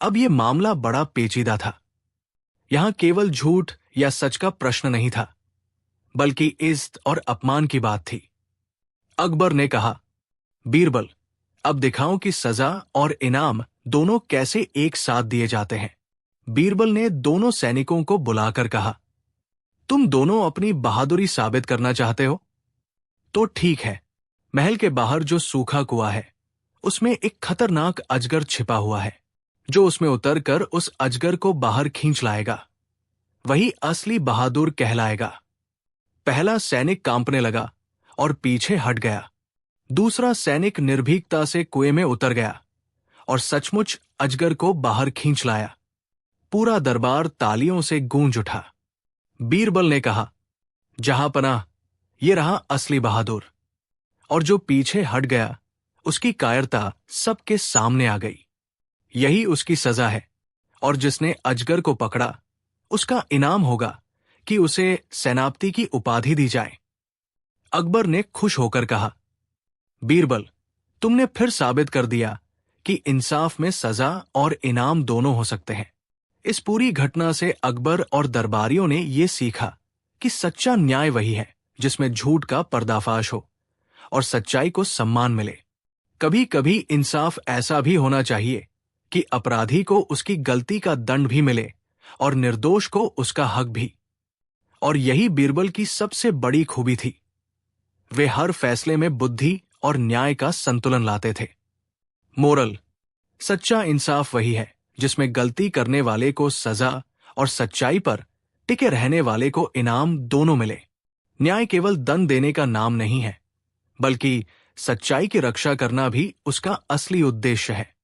अब यह मामला बड़ा पेचीदा था। यहां केवल झूठ या सच का प्रश्न नहीं था, बल्कि इज्जत और अपमान की बात थी। अकबर ने कहा, बीरबल, अब दिखाओ कि सजा और इनाम दोनों कैसे एक साथ दिए जाते हैं। बीरबल ने दोनों सैनिकों को बुलाकर कहा, तुम दोनों अपनी बहादुरी साबित करना चाहते हो? तो ठीक है, महल के बाहर जो सूखा कुआं है, उसमें एक खतरनाक अजगर छिपा हुआ है। जो उसमें उतरकर उस अजगर को बाहर खींच लाएगा, वही असली बहादुर कहलाएगा। पहला सैनिक कांपने लगा और पीछे हट गया। दूसरा सैनिक निर्भीकता से कुएं में उतर गया और सचमुच अजगर को बाहर खींच लाया। पूरा दरबार तालियों से गूंज उठा। बीरबल ने कहा, जहांपनाह, ये रहा असली बहादुर। और जो पीछे हट गया, उसकी कायरता सबके सामने आ गई। यही उसकी सजा है, और जिसने अजगर को पकड़ा, उसका इनाम होगा कि उसे सेनापति की उपाधि दी जाए। अकबर ने खुश होकर कहा, बीरबल, तुमने फिर साबित कर दिया कि इंसाफ में सजा और इनाम दोनों हो सकते हैं। इस पूरी घटना से अकबर और दरबारियों ने यह सीखा कि सच्चा न्याय वही है जिसमें झूठ का पर्दाफाश हो और सच्चाई को सम्मान मिले। कभी कभी इंसाफ ऐसा भी होना चाहिए कि अपराधी को उसकी गलती का दंड भी मिले और निर्दोष को उसका हक भी। और यही बीरबल की सबसे बड़ी खूबी थी। वे हर फैसले में बुद्धि और न्याय का संतुलन लाते थे। मोरल: सच्चा इंसाफ वही है जिसमें गलती करने वाले को सजा और सच्चाई पर टिके रहने वाले को इनाम दोनों मिले। न्याय केवल दंड देने का नाम नहीं है, बल्कि सच्चाई की रक्षा करना भी उसका असली उद्देश्य है।